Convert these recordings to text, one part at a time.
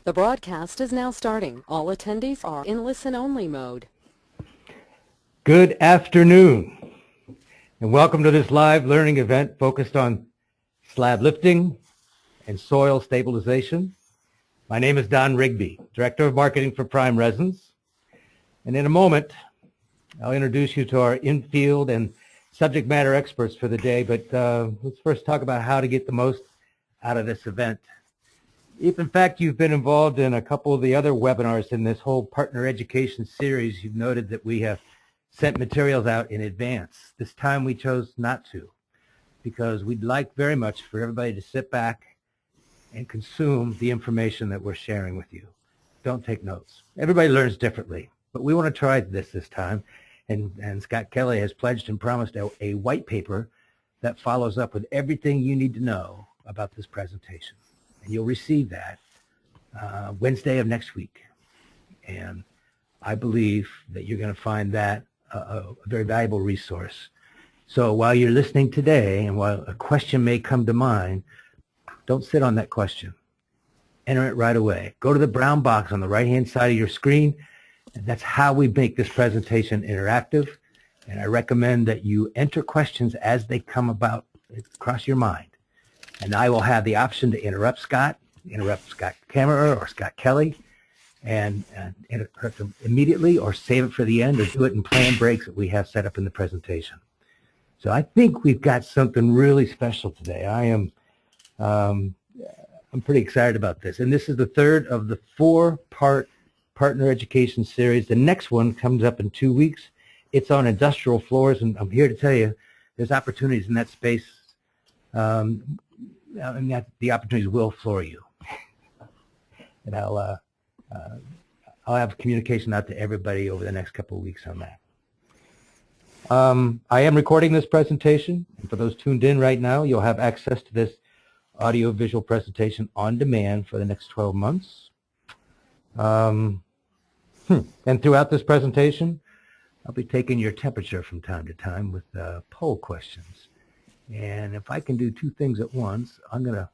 The broadcast is now starting. All attendees are in listen-only mode. Good afternoon, and welcome to this live learning event focused on slab lifting and soil stabilization. My name is Don Rigby, Director of Marketing for Primeresins, and in a moment, I'll introduce you to our in-field and subject matter experts for the day, but let's first talk about how to get the most out of this event. If, in fact, you've been involved in a couple of the other webinars in this whole partner education series, you've noted that we have sent materials out in advance. This time we chose not to, because we'd like very much for everybody to sit back and consume the information that we're sharing with you. Don't take notes. Everybody learns differently, but we want to try this time. And Scott Kelly has pledged and promised a white paper that follows up with everything you need to know about this presentation. And you'll receive that Wednesday of next week. And I believe that you're going to find that a very valuable resource. So while you're listening today, and while a question may come to mind, don't sit on that question. Enter it right away. Go to the brown box on the right-hand side of your screen, and that's how we make this presentation interactive. And I recommend that you enter questions as they come about across your mind. And I will have the option to interrupt Scott Kammerer or Scott Kelly, and interrupt them immediately, or save it for the end, or do it in planned breaks that we have set up in the presentation. So I think we've got something really special today. I'm pretty excited about this. And this is the third of the 4-part partner education series. The next one comes up in 2 weeks. It's on industrial floors, and I'm here to tell you there's opportunities in that space. And that the opportunities will floor you. And I'll have communication out to everybody over the next couple of weeks on that. I am recording this presentation, and for those tuned in right now, you'll have access to this audio-visual presentation on demand for the next 12 months. And throughout this presentation, I'll be taking your temperature from time to time with poll questions. And if I can do 2 things at once, I'm going to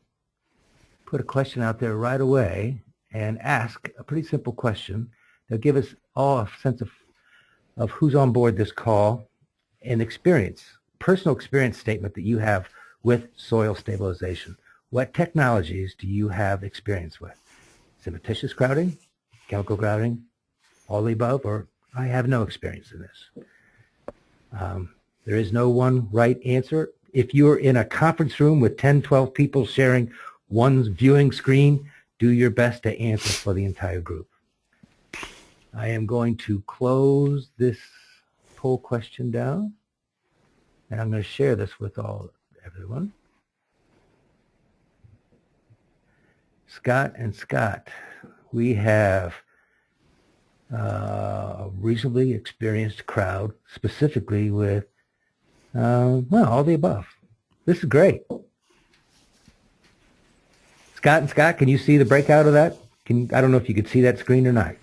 put a question out there right away and ask a pretty simple question that'll give us all a sense of who's on board this call, and personal experience statement that you have with soil stabilization. What technologies do you have experience with? Cementitious grouting, chemical grouting, all the above, or I have no experience in this. There is no one right answer. If you're in a conference room with 10, 12 people sharing one viewing screen, do your best to answer for the entire group. I am going to close this poll question down, and I'm going to share this with everyone. Scott and Scott, we have a reasonably experienced crowd, specifically with well, all the above. This is great. Scott and Scott, can you see the breakout of that? I don't know if you could see that screen or not.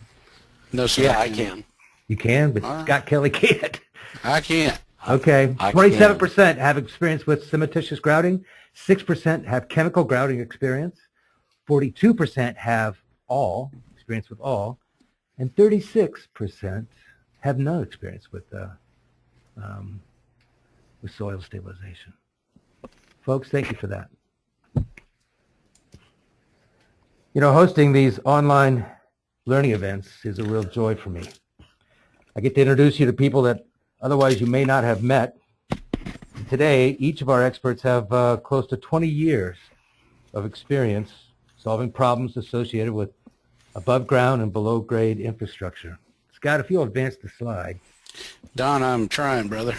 No, sir, yeah, I can. You can, but Scott Kelly can't. I can't. Okay. 27% have experience with cementitious grouting. 6% have chemical grouting experience. 42% have experience with all. And 36% have no experience with soil stabilization. Folks, thank you for that. You know, hosting these online learning events is a real joy for me. I get to introduce you to people that otherwise you may not have met. Today, each of our experts have close to 20 years of experience solving problems associated with above ground and below grade infrastructure. Scott, if you'll advance the slide. Don, I'm trying, brother.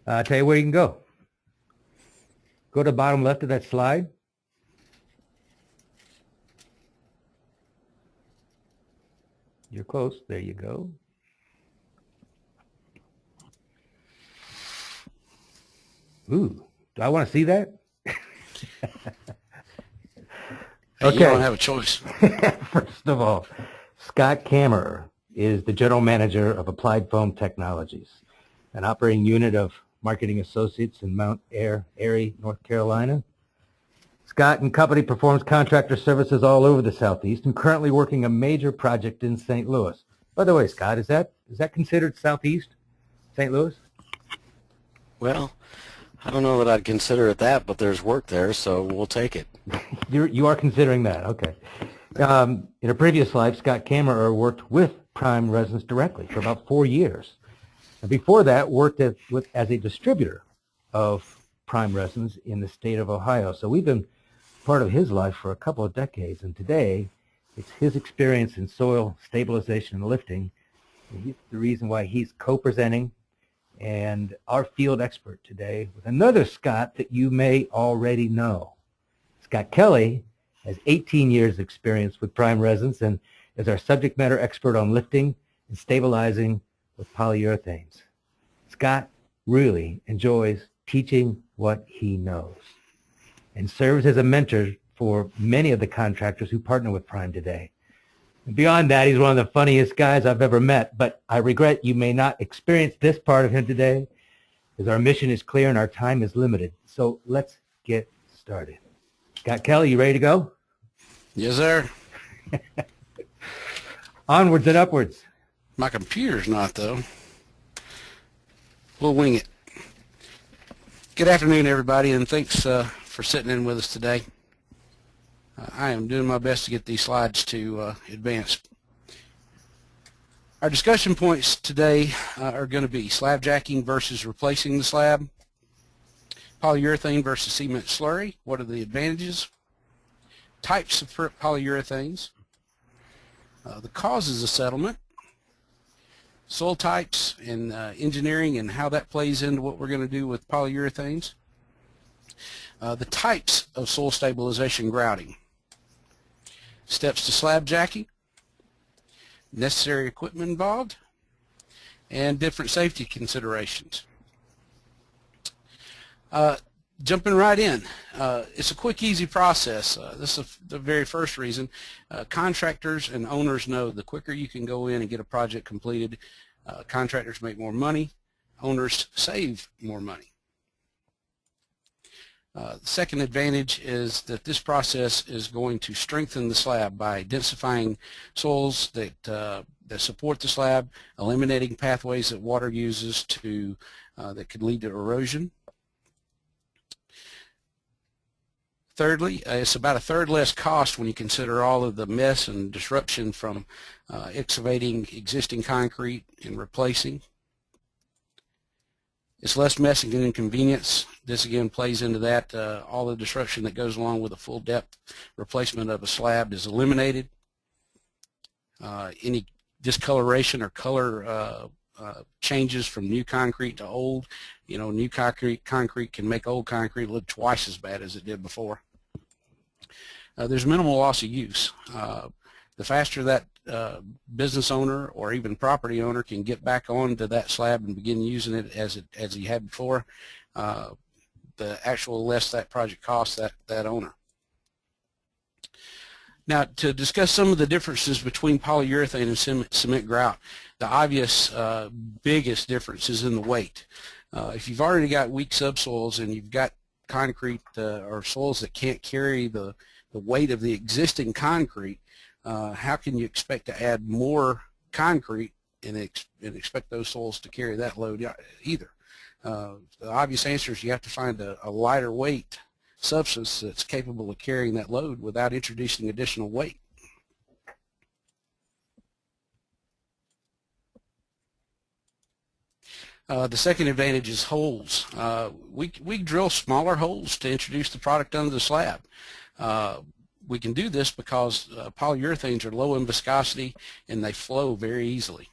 I'll tell you where you can go. Go to the bottom left of that slide. You're close. There you go. Ooh, do I want to see that? Okay. You don't have a choice. First of all, Scott Kammerer is the General Manager of Applied Foam Technologies, an operating unit of Marketing Associates in Mount Airy, North Carolina. Scott and company performs contractor services all over the Southeast and currently working a major project in St. Louis. By the way, Scott, is that considered Southeast, St. Louis? Well, I don't know that I'd consider it that, but there's work there, so we'll take it. You are considering that, okay. In a previous life, Scott Kammerer worked with Prime Resins directly for about 4 years. And before that, worked as a distributor of Prime Resins in the state of Ohio. So we've been part of his life for a couple of decades, and today it's his experience in soil stabilization and lifting. And he's the reason why he's co-presenting and our field expert today with another Scott that you may already know. Scott Kelly has 18 years experience with Prime Resins and is our subject matter expert on lifting and stabilizing with polyurethanes. Scott really enjoys teaching what he knows and serves as a mentor for many of the contractors who partner with Prime today. And beyond that, he's one of the funniest guys I've ever met, but I regret you may not experience this part of him today, because our mission is clear and our time is limited. So let's get started. Scott Kelly, you ready to go? Yes, sir. Onwards and upwards. My computer's not, though. We'll wing it. Good afternoon, everybody, and thanks for sitting in with us today. I am doing my best to get these slides to advance. Our discussion points today are going to be slab jacking versus replacing the slab, polyurethane versus cement slurry, what are the advantages, types of polyurethanes, the causes of settlement, soil types and engineering and how that plays into what we're going to do with polyurethanes, the types of soil stabilization grouting, steps to slab jacking, necessary equipment involved, and different safety considerations. Jumping right in, it's a quick, easy process. This is the very first reason. Contractors and owners know the quicker you can go in and get a project completed, contractors make more money, owners save more money. The second advantage is that this process is going to strengthen the slab by densifying soils that support the slab, eliminating pathways that water uses to that could lead to erosion. Thirdly, it's about a third less cost when you consider all of the mess and disruption from excavating existing concrete and replacing. It's less mess and inconvenience. This again plays into that. All the disruption that goes along with a full depth replacement of a slab is eliminated. Any discoloration or color changes from new concrete to old, new concrete can make old concrete look twice as bad as it did before. There's minimal loss of use. The faster that business owner or even property owner can get back onto that slab and begin using it as he had before, the actual less that project costs that owner. Now, to discuss some of the differences between polyurethane and cement grout, the obvious biggest difference is in the weight. If you've already got weak subsoils and you've got concrete or soils that can't carry the weight of the existing concrete, how can you expect to add more concrete and expect those soils to carry that load either? The obvious answer is you have to find a lighter weight substance that's capable of carrying that load without introducing additional weight. The second advantage is holes. We drill smaller holes to introduce the product under the slab. We can do this because polyurethanes are low in viscosity and they flow very easily.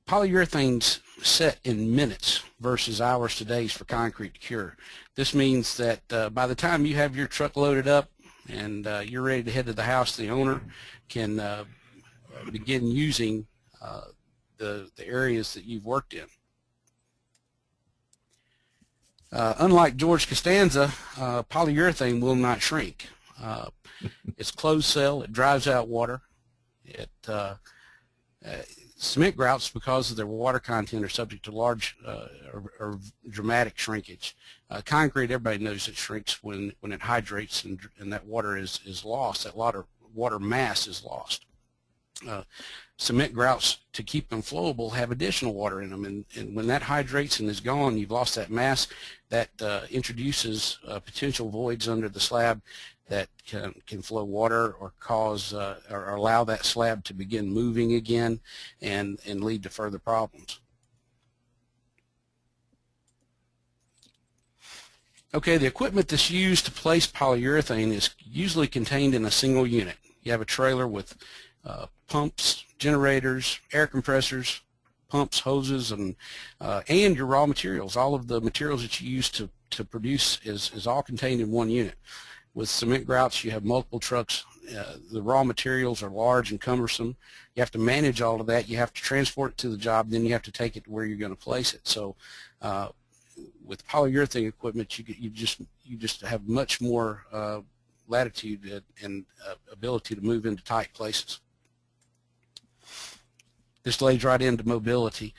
Polyurethanes set in minutes versus hours to days for concrete to cure. This means that by the time you have your truck loaded up and you're ready to head to the house, the owner can begin using the areas that you've worked in. Unlike George Costanza, polyurethane will not shrink. It's closed cell. It drives out water. Cement grouts, because of their water content, are subject to large or dramatic shrinkage. Concrete, everybody knows it shrinks when it hydrates and that water is lost. That lot of water mass is lost. Cement grouts, to keep them flowable, have additional water in them, and when that hydrates and is gone, you've lost that mass. That introduces potential voids under the slab that can flow water or cause or allow that slab to begin moving again and lead to further problems. Okay, the equipment that's used to place polyurethane is usually contained in a single unit. You have a trailer with pumps, generators, air compressors, pumps, hoses, and your raw materials. All of the materials that you use to produce is all contained in one unit. With cement grouts, you have multiple trucks. The raw materials are large and cumbersome. You have to manage all of that. You have to transport it to the job, then you have to take it to where you're going to place it. So with polyurethane equipment, you just have much more latitude and ability to move into tight places. This lays right into mobility.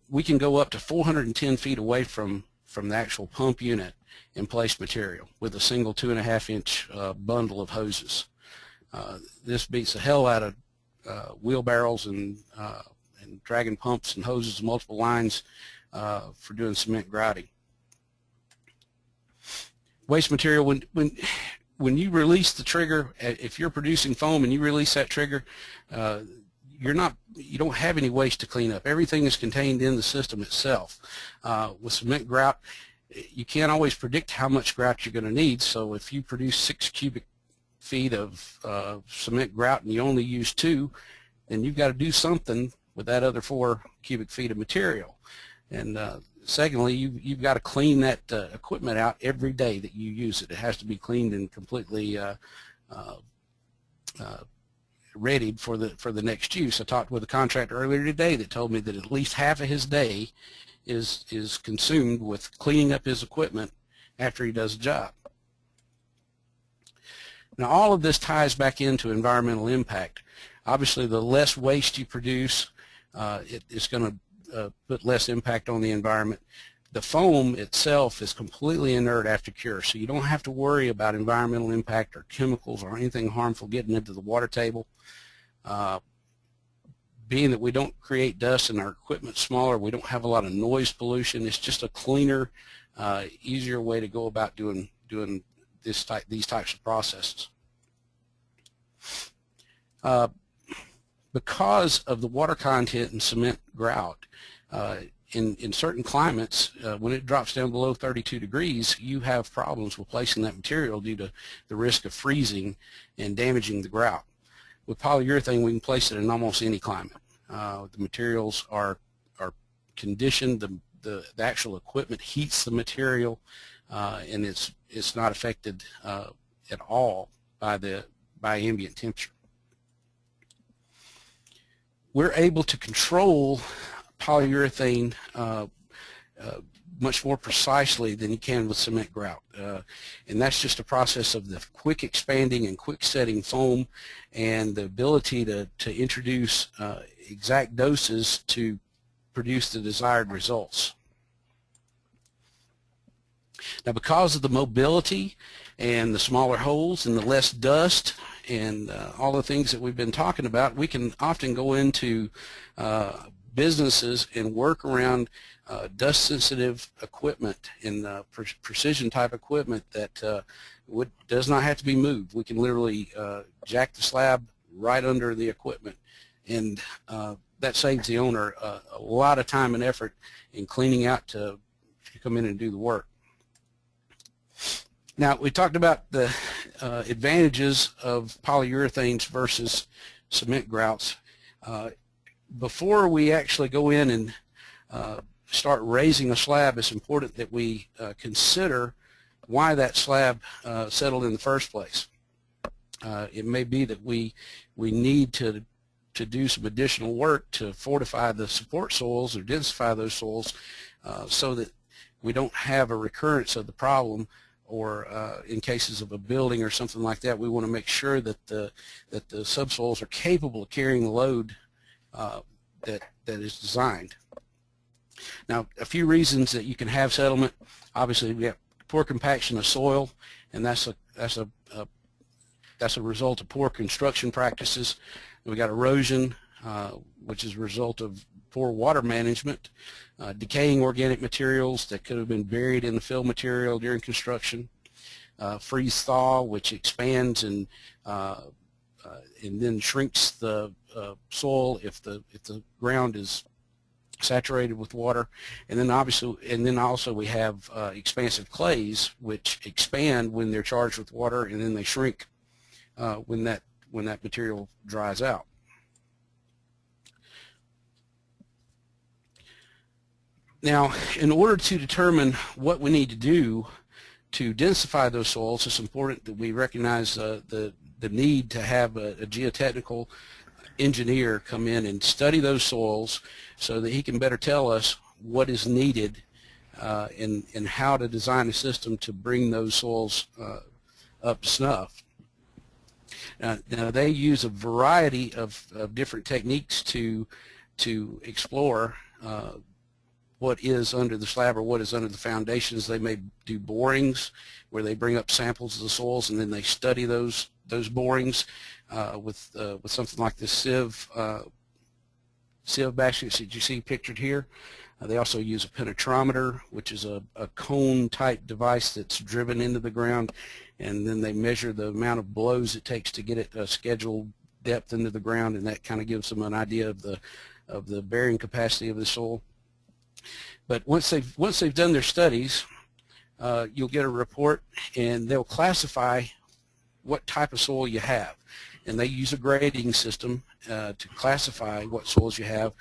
We can go up to 410 feet away from the actual pump unit and place material with a single 2.5-inch bundle of hoses. This beats the hell out of wheelbarrows and dragging pumps and hoses, multiple lines for doing cement grouting. Waste material, when you release the trigger, if you're producing foam and you release that trigger, you don't have any waste to clean up. Everything is contained in the system itself. With cement grout, you can't always predict how much grout you're going to need, so if you produce 6 cubic feet of cement grout and you only use 2, then you've got to do something with that other 4 cubic feet of material. And secondly, you've got to clean that equipment out every day that you use it. It has to be cleaned and completely readied for the next use. I talked with a contractor earlier today that told me that at least half of his day is consumed with cleaning up his equipment after he does a job. Now, all of this ties back into environmental impact. Obviously, the less waste you produce, it's going to put less impact on the environment. The foam itself is completely inert after cure, so you don't have to worry about environmental impact or chemicals or anything harmful getting into the water table. Being that we don't create dust and our equipment's smaller, we don't have a lot of noise pollution. It's just a cleaner, easier way to go about doing these types of processes. Because of the water content in cement grout, in certain climates, when it drops down below 32 degrees, you have problems with placing that material due to the risk of freezing and damaging the grout. With polyurethane, we can place it in almost any climate. The materials are conditioned. The actual equipment heats the material, and it's not affected at all by ambient temperature. We're able to control polyurethane much more precisely than you can with cement grout, and that's just a process of the quick expanding and quick setting foam and the ability to introduce exact doses to produce the desired results. Now, because of the mobility and the smaller holes and the less dust and all the things that we've been talking about, we can often go into businesses and work around dust-sensitive equipment and precision type equipment that does not have to be moved. We can literally jack the slab right under the equipment, and that saves the owner a lot of time and effort in cleaning out to come in and do the work. Now, we talked about the advantages of polyurethanes versus cement grouts. Before we actually go in and start raising a slab, it's important that we consider why that slab settled in the first place. It may be that we need to do some additional work to fortify the support soils or densify those soils so that we don't have a recurrence of the problem, or in cases of a building or something like that, we want to make sure that the subsoils are capable of carrying the load that is designed. Now, a few reasons that you can have settlement. Obviously, we have poor compaction of soil, and that's a result of poor construction practices. We got erosion, which is a result of poor water management, decaying organic materials that could have been buried in the fill material during construction, freeze thaw, which expands and then shrinks the soil if the ground is saturated with water, and then also we have expansive clays, which expand when they're charged with water, and then they shrink when that material dries out. Now, in order to determine what we need to do to densify those soils, it's important that we recognize the need to have a geotechnical engineer come in and study those soils so that he can better tell us what is needed and how to design a system to bring those soils up to snuff. Now they use a variety of different techniques to explore what is under the slab or what is under the foundations. They may do borings where they bring up samples of the soils and then they study those borings with something like this sieve baskets that you see pictured here. They also use a penetrometer, which is a cone type device that's driven into the ground, and then they measure the amount of blows it takes to get it a scheduled depth into the ground, and that kind of gives them an idea of the bearing capacity of the soil. But once they've done their studies, you'll get a report, and they'll classify what type of soil you have, and they use a grading system to classify what soils you have,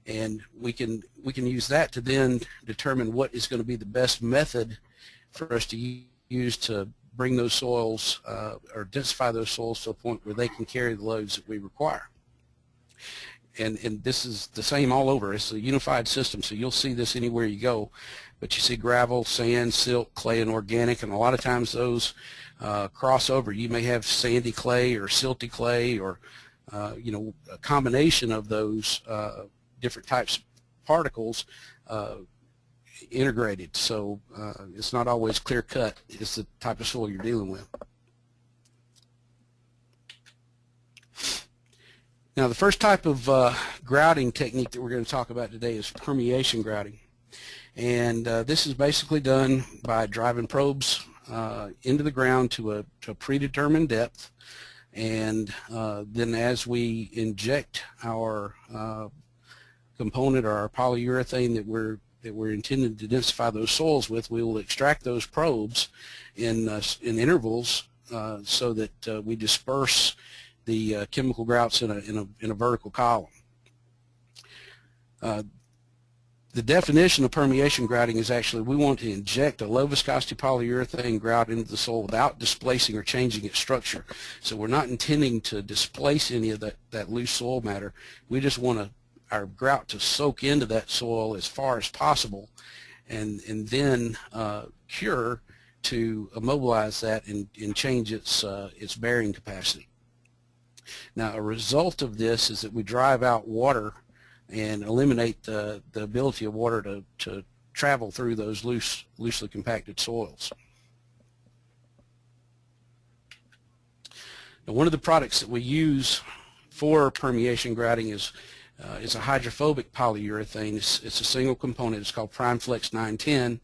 and we can use that to then determine what is going to be the best method for us to use to bring those soils or densify those soils to a point where they can carry the loads that we require. And this is the same all over. It's a unified system, so you'll see this anywhere you go. But you see gravel, sand, silt, clay, and organic, and a lot of times those cross over. You may have sandy clay or silty clay, or a combination of those different types of particles integrated. So it's not always clear cut. It's the type of soil you're dealing with. Now, the first type of grouting technique that we're going to talk about today is permeation grouting. And this is basically done by driving probes into the ground to a predetermined depth, and then as we inject our component or our polyurethane that we're intended to densify those soils with, we will extract those probes in intervals so that we disperse the chemical grouts in a vertical column. The definition of permeation grouting is actually we want to inject a low viscosity polyurethane grout into the soil without displacing or changing its structure. So we're not intending to displace any of that loose soil matter. We just want our grout to soak into that soil as far as possible, and then cure to immobilize that and change its bearing capacity. Now, a result of this is that we drive out water and eliminate the ability of water to travel through those loosely compacted soils. Now, one of the products that we use for permeation grouting is a hydrophobic polyurethane. It's a single component. It's called PrimeFlex 910.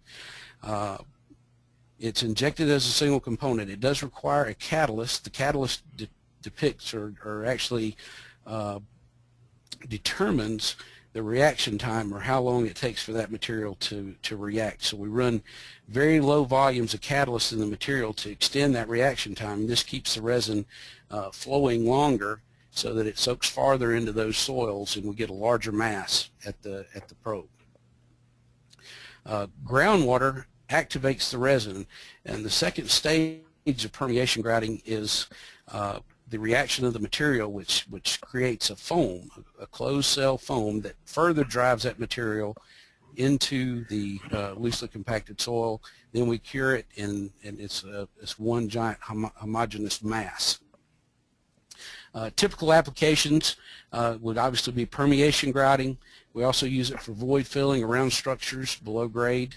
It's injected as a single component. It does require a catalyst. The catalyst depicts or actually determines the reaction time, or how long it takes for that material to react. So we run very low volumes of catalyst in the material to extend that reaction time. This keeps the resin flowing longer so that it soaks farther into those soils and we get a larger mass at the probe. Groundwater activates the resin, and the second stage of permeation grouting is the reaction of the material, which creates a foam, a closed cell foam that further drives that material into the loosely compacted soil. Then we cure it, and it's one giant homogeneous mass. Typical applications would obviously be permeation grouting. We also use it for void filling around structures below grade.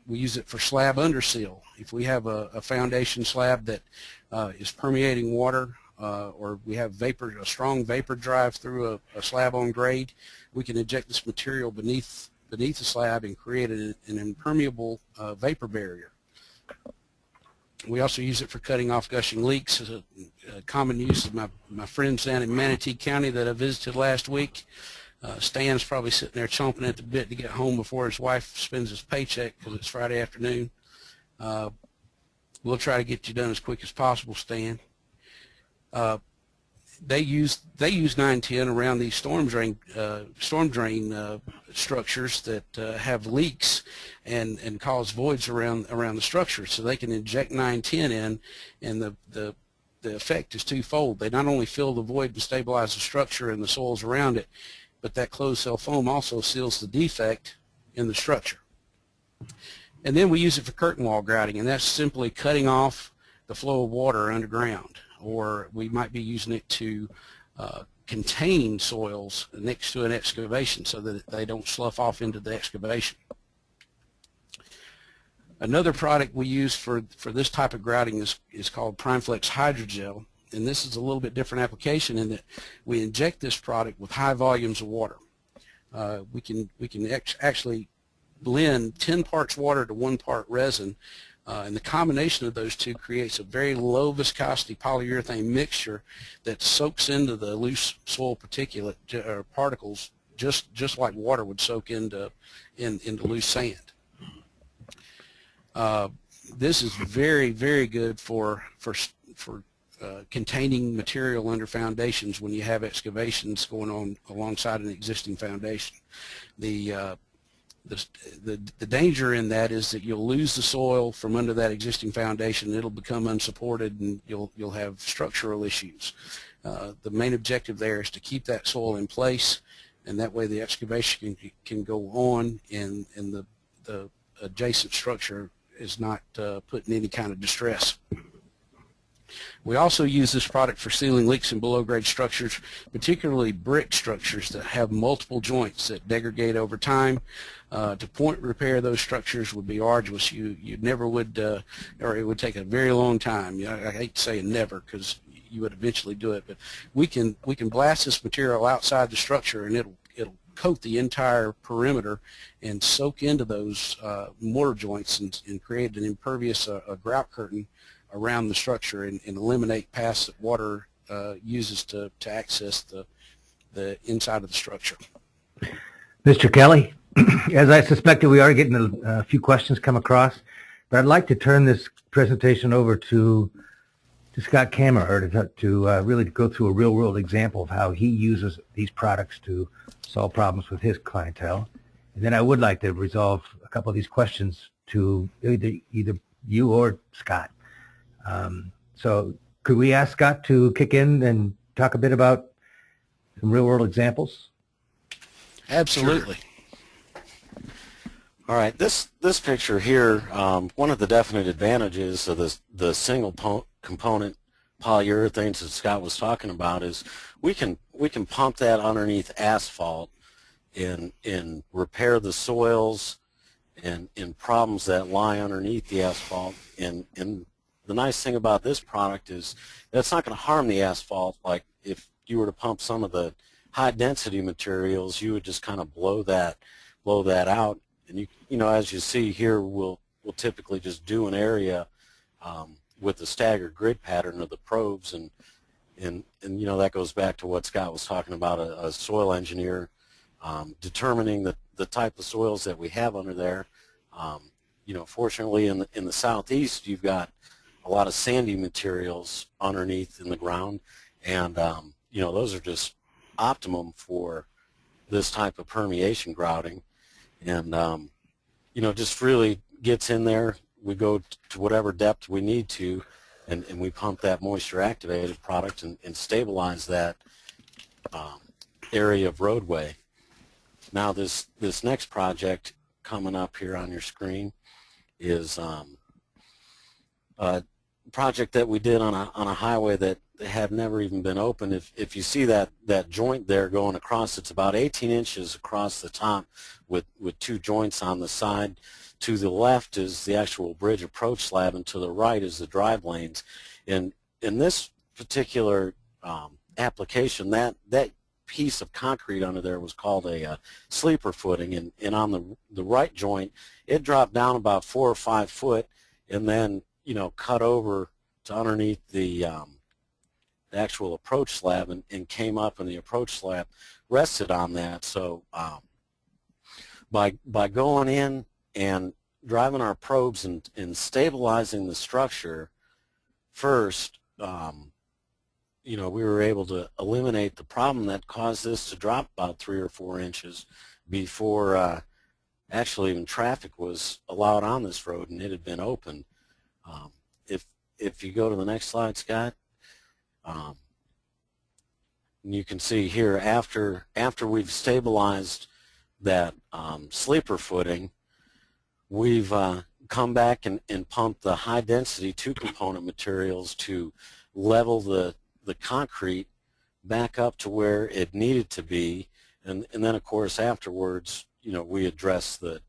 We use it for slab underseal. If we have a foundation slab that is permeating water, or we have a strong vapor drive through a slab on grade, we can inject this material beneath the slab and create an impermeable vapor barrier. We also use it for cutting off gushing leaks. As a common use of my friends down in Manatee County that I visited last week. Stan's probably sitting there chomping at the bit to get home before his wife spends his paycheck because it's Friday afternoon. We'll try to get you done as quick as possible, Stan. They use 910 around these storm drain structures that have leaks and cause voids around the structure. So they can inject 910 in, and the effect is twofold. They not only fill the void and stabilize the structure and the soils around it, but that closed cell foam also seals the defect in the structure. And then we use it for curtain wall grouting, and that's simply cutting off the flow of water underground. Or we might be using it to contain soils next to an excavation so that they don't slough off into the excavation. Another product we use for this type of grouting is called PrimeFlex Hydrogel, and this is a little bit different application in that we inject this product with high volumes of water. We can actually blend 10 parts water to 1 part resin, and the combination of those two creates a very low viscosity polyurethane mixture that soaks into the loose soil particulate or particles just like water would soak into loose sand. This is very, very good for containing material under foundations when you have excavations going on alongside an existing foundation. The danger in that is that you'll lose the soil from under that existing foundation. It'll become unsupported, and you'll have structural issues. The main objective there is to keep that soil in place, and that way the excavation can go on, and the adjacent structure is not put in any kind of distress. We also use this product for sealing leaks in below-grade structures, particularly brick structures that have multiple joints that degrade over time. To point repair those structures would be arduous. You never would, or it would take a very long time. I hate to say never, because you would eventually do it, but we can blast this material outside the structure, and it'll coat the entire perimeter and soak into those mortar joints and create an impervious grout curtain around the structure and eliminate paths that water uses to access the inside of the structure. Mr. Kelly, as I suspected, we are getting a few questions come across, but I'd like to turn this presentation over to Scott Kammerer to really go through a real-world example of how he uses these products to solve problems with his clientele. And then I would like to resolve a couple of these questions to either you or Scott. So could we ask Scott to kick in and talk a bit about some real-world examples? Absolutely. Sure. All right, this picture here, one of the definite advantages of the single component polyurethanes that Scott was talking about is we can pump that underneath asphalt and repair the soils and problems that lie underneath the asphalt. And the nice thing about this product is that it's not going to harm the asphalt. Like if you were to pump some of the high density materials, you would just kind of blow that out. And you know, as you see here, we'll typically just do an area with the staggered grid pattern of the probes, and you know, that goes back to what Scott was talking about, a soil engineer determining the type of soils that we have under there. You know, fortunately in the southeast, you've got a lot of sandy materials underneath in the ground, and you know, those are just optimum for this type of permeation grouting. And you know, just really gets in there. We go to whatever depth we need to, and we pump that moisture activated product and stabilize that area of roadway. Now this next project coming up here on your screen is project that we did on a highway that had never even been opened. If you see that joint there going across, it's about 18 inches across the top with two joints on the side. To the left is the actual bridge approach slab, and to the right is the drive lanes. And in this particular application, that piece of concrete under there was called a sleeper footing, and on the right joint, it dropped down about 4 or 5 foot, and then cut over to underneath the actual approach slab and came up, and the approach slab rested on that. So by going in and driving our probes and stabilizing the structure first, we were able to eliminate the problem that caused this to drop about 3 or 4 inches before actually even traffic was allowed on this road and it had been opened. If you go to the next slide, Scott, you can see here after we've stabilized that sleeper footing, we've come back and pumped the high density 2-component materials to level the concrete back up to where it needed to be, and then of course afterwards we addressed the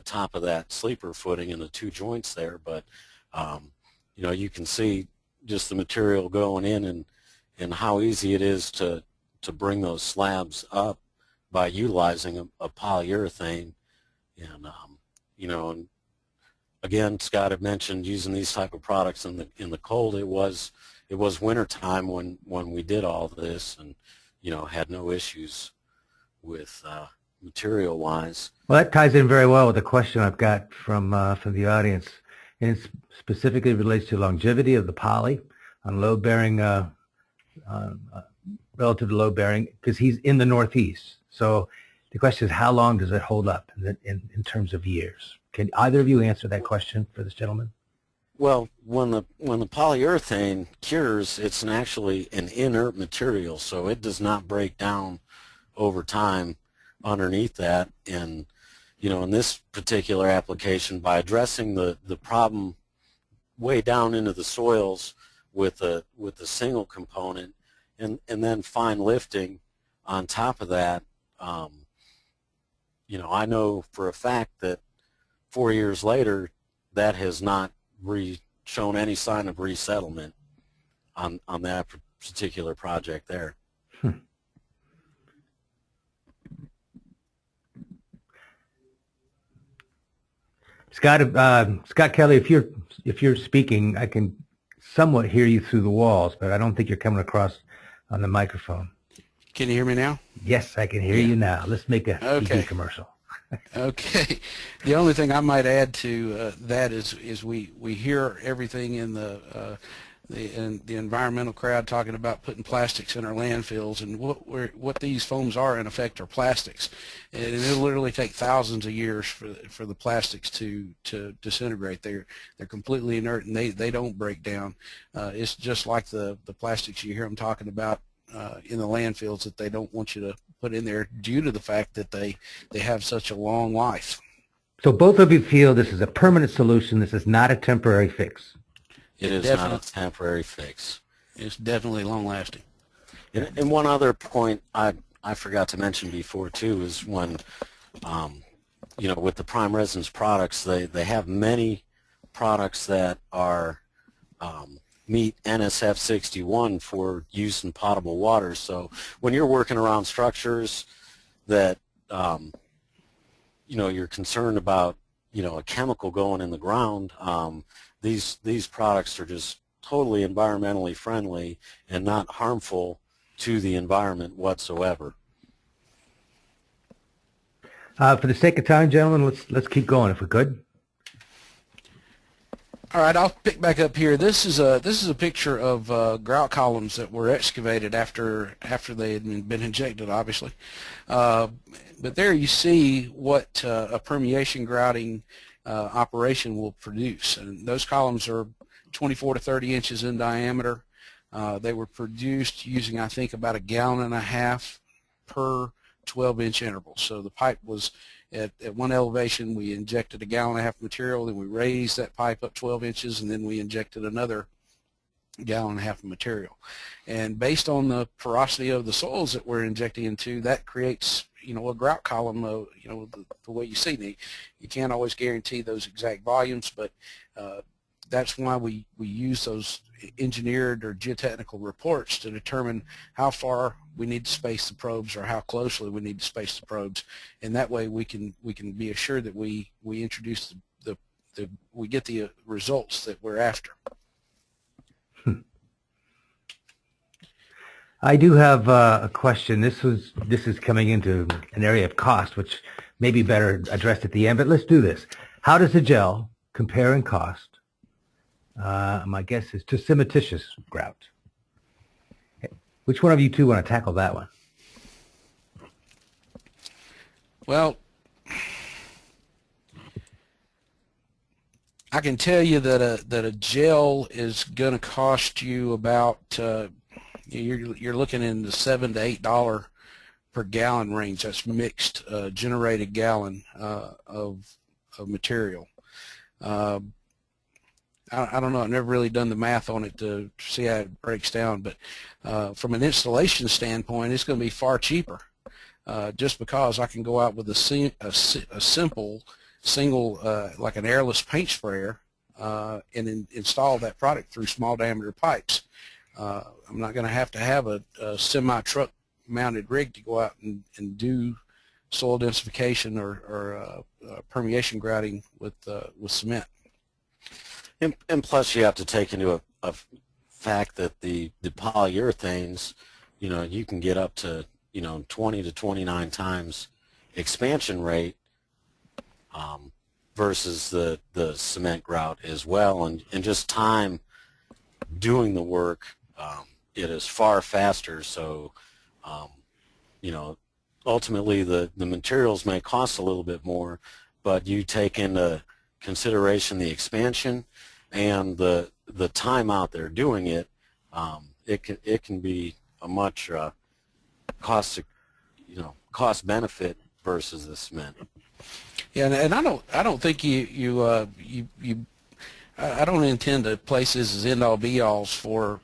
top of that sleeper footing and the 2 joints there. But you can see just the material going in and how easy it is to bring those slabs up by utilizing a polyurethane. And and again, Scott had mentioned using these type of products in the cold. It was winter time when we did all this, and had no issues with material wise. Well, that ties in very well with the question I've got from the audience, and it specifically relates to longevity of the poly on load bearing, relative to load bearing, because he's in the Northeast. So the question is, how long does it hold up in terms of years? Can either of you answer that question for this gentleman? Well, when the polyurethane cures, it's actually an inert material, so it does not break down over time underneath that. And in this particular application, by addressing the problem way down into the soils with a single component, and then fine lifting on top of that, I know for a fact that 4 years later, that has not shown any sign of resettlement on that particular project there. Scott Kelly, if you're speaking, I can somewhat hear you through the walls, but I don't think you're coming across on the microphone. Can you hear me now? Yes, I can hear you now. Let's make a TV commercial. Okay. The only thing I might add to that is we hear everything in the environmental crowd talking about putting plastics in our landfills, and what these foams are in effect are plastics, and it'll literally take thousands of years for the plastics to disintegrate. They're completely inert, and they don't break down. It's just like the plastics you hear them talking about in the landfills that they don't want you to put in there due to the fact that they have such a long life. So both of you feel this is a permanent solution. This is not a temporary fix. It is not a temporary fix. It's definitely long-lasting. And one other point I forgot to mention before too is when, with the primeresins products, they have many products that are meet NSF 61 for use in potable water. So when you're working around structures that you're concerned about a chemical going in the ground, these products are just totally environmentally friendly and not harmful to the environment whatsoever. For the sake of time, gentlemen, let's keep going if we could. All right, I'll pick back up here. This is a picture of grout columns that were excavated after they had been injected, obviously. But there you see what a permeation grouting operation will produce, and those columns are 24 to 30 inches in diameter. They were produced using, I think, about 1.5 gallons per 12-inch interval. So the pipe was at one elevation. We injected 1.5 gallons material, then we raised that pipe up 12 inches, and then we injected another gallon and a half of material. And based on the porosity of the soils that we're injecting into, that creates, you know, a grout column, you know, the way you see. You can't always guarantee those exact volumes, but that's why we use those engineered or geotechnical reports to determine how far we need to space the probes or how closely we need to space the probes, and that way we can be assured that we introduce we get the results that we're after. I do have a question. This is coming into an area of cost, which may be better addressed at the end, but let's do this. How does a gel compare in cost, my guess is, to cementitious grout? Which one of you two want to tackle that one? Well, I can tell you that a gel is going to cost you about you're looking in the $7 to $8 per gallon range. That's mixed generated gallon of material. I don't know. I've never really done the math on it to see how it breaks down, but from an installation standpoint, it's going to be far cheaper. Just because I can go out with a simple single, like an airless paint sprayer, and install that product through small diameter pipes. I'm not going to have a semi-truck mounted rig to go out and do soil densification or permeation grouting with cement. And plus you have to take into a fact that the polyurethanes, you know, you can get up to, you know, 20 to 29 times expansion rate versus the cement grout as well, and just time doing the work, it is far faster. So you know, ultimately the materials may cost a little bit more, but you take into consideration the expansion and the time out there doing it, it can be a much cost benefit versus the cement. Yeah, and I don't think I don't intend to place this as end all be alls for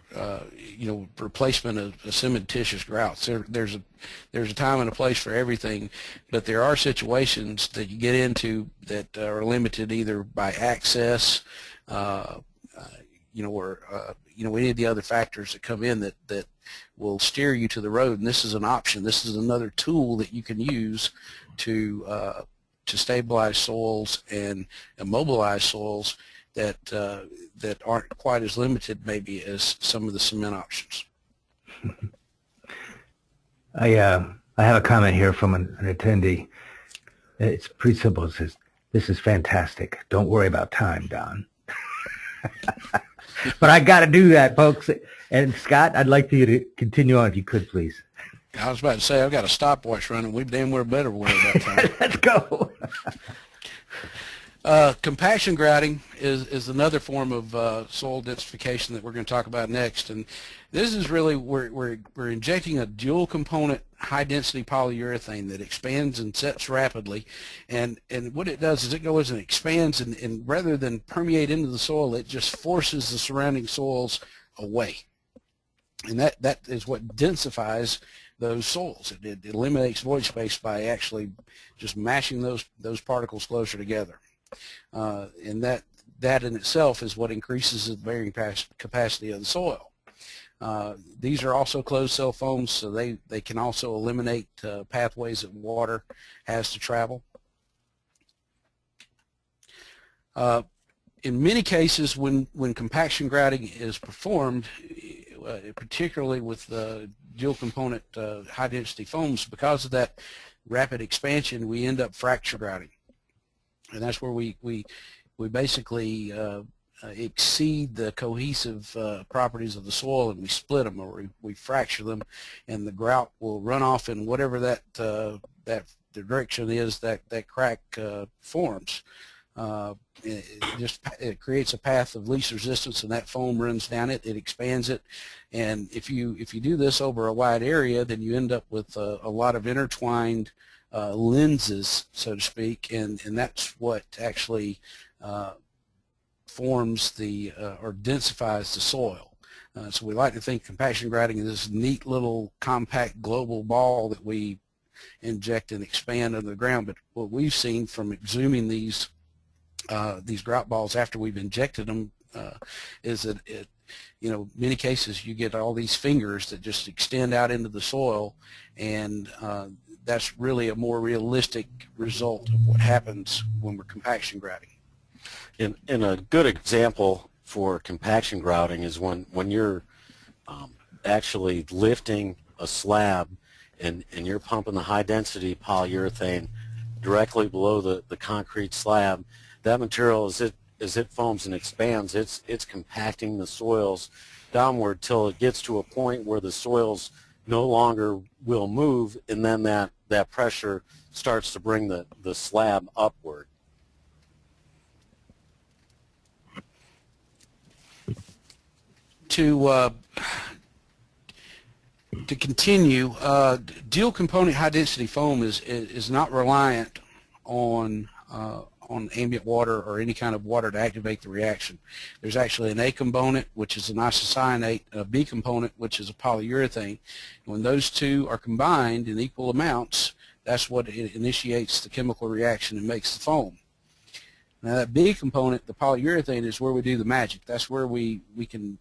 you know, replacement of cementitious grouts. There's a time and a place for everything, but there are situations that you get into that are limited either by access, you know, or you know, any of the other factors that come in that will steer you to the road. And this is an option. This is another tool that you can use to stabilize soils and immobilize soils that aren't quite as limited maybe as some of the cement options. I have a comment here from an attendee. It's pretty simple. It says, "This is fantastic. Don't worry about time, Don." But I got to do that, folks. And Scott, I'd like for you to continue on if you could, please. I was about to say, I've got a stopwatch running. We damn well better worry about time. Let's go. Compaction grouting is another form of soil densification that we're going to talk about next, and this is really we're injecting a dual component high density polyurethane that expands and sets rapidly, and what it does is it goes and expands, and rather than permeate into the soil, it just forces the surrounding soils away, and that is what densifies those soils. It eliminates void space by actually just mashing those particles closer together. And that in itself is what increases the bearing capacity of the soil. These are also closed cell foams, so they can also eliminate pathways that water has to travel. In many cases, when compaction grouting is performed, particularly with the dual component high density foams, because of that rapid expansion, we end up fracture grouting. And that's where we basically exceed the cohesive properties of the soil, and we split them, or we fracture them, and the grout will run off in whatever that the direction is that crack forms. It creates a path of least resistance, and that foam runs down it. It expands it, and if you do this over a wide area, then you end up with a lot of intertwined lenses, so to speak, and that's what actually forms or densifies the soil. So we like to think compaction grouting is this neat little compact global ball that we inject and expand under the ground. But what we've seen from exhuming these grout balls after we've injected them is that many cases you get all these fingers that just extend out into the soil, and that's really a more realistic result of what happens when we're compaction grouting. And a good example for compaction grouting is when you're actually lifting a slab and you're pumping the high density polyurethane directly below the concrete slab. That material, as it foams and expands, it's compacting the soils downward till it gets to a point where the soils no longer will move, and then that pressure starts to bring the slab upward. To continue, dual component high density foam is not reliant on ambient water or any kind of water to activate the reaction. There's actually an A component, which is an isocyanate, a B component, which is a polyurethane. When those two are combined in equal amounts, that's what initiates the chemical reaction and makes the foam. Now that B component, the polyurethane, is where we do the magic. That's where we can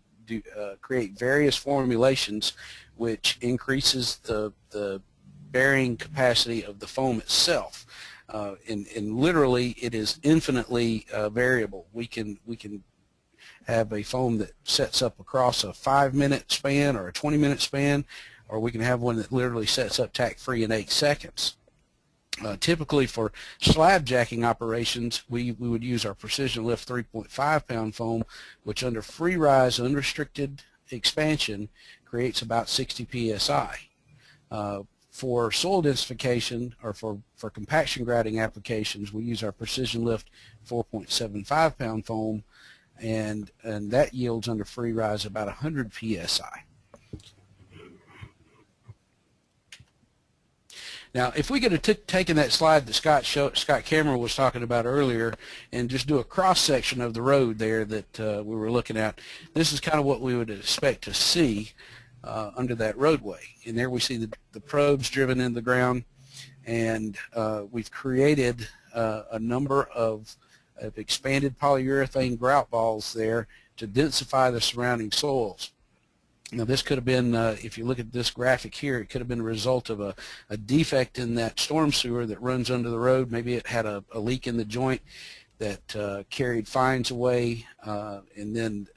create various formulations which increases the bearing capacity of the foam itself. And literally it is infinitely variable. We can have a foam that sets up across a 5-minute span or a 20-minute span, or we can have one that literally sets up tack-free in 8 seconds. Typically for slab jacking operations, we would use our precision lift 3.5 pound foam, which under free rise unrestricted expansion creates about 60 psi. For soil densification or for compaction grouting applications, we use our precision lift 4.75 pound foam, and that yields under free rise about 100 psi. Now, if we could have taken that slide that Scott Cameron was talking about earlier and just do a cross-section of the road there that we were looking at, this is kind of what we would expect to see under that roadway. And there we see the probes driven into the ground, and we've created a number of expanded polyurethane grout balls there to densify the surrounding soils. Now this could have been, if you look at this graphic here, it could have been a result of a defect in that storm sewer that runs under the road. Maybe it had a leak in the joint that carried fines away and then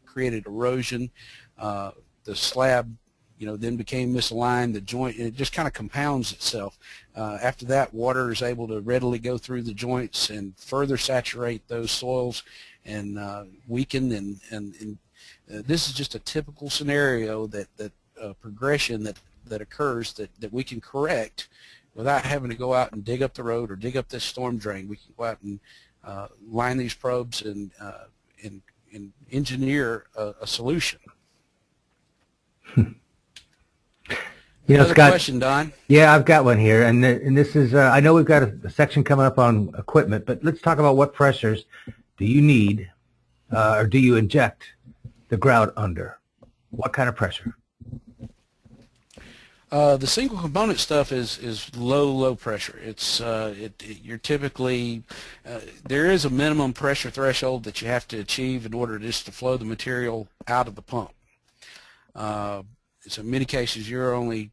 created erosion. The slab, then became misaligned, the joint, and it just kind of compounds itself. After that, water is able to readily go through the joints and further saturate those soils and weaken and this is just a typical scenario that progression that occurs that we can correct without having to go out and dig up the road or dig up this storm drain. We can go out and line these probes and engineer a solution. Scott, question, Don? Yeah, I've got one here, and this is I know we've got a section coming up on equipment, but let's talk about what pressures do you need or do you inject the grout under? What kind of pressure? The single component stuff is low pressure. It's you're typically there is a minimum pressure threshold that you have to achieve in order just to flow the material out of the pump. So in many cases you're only,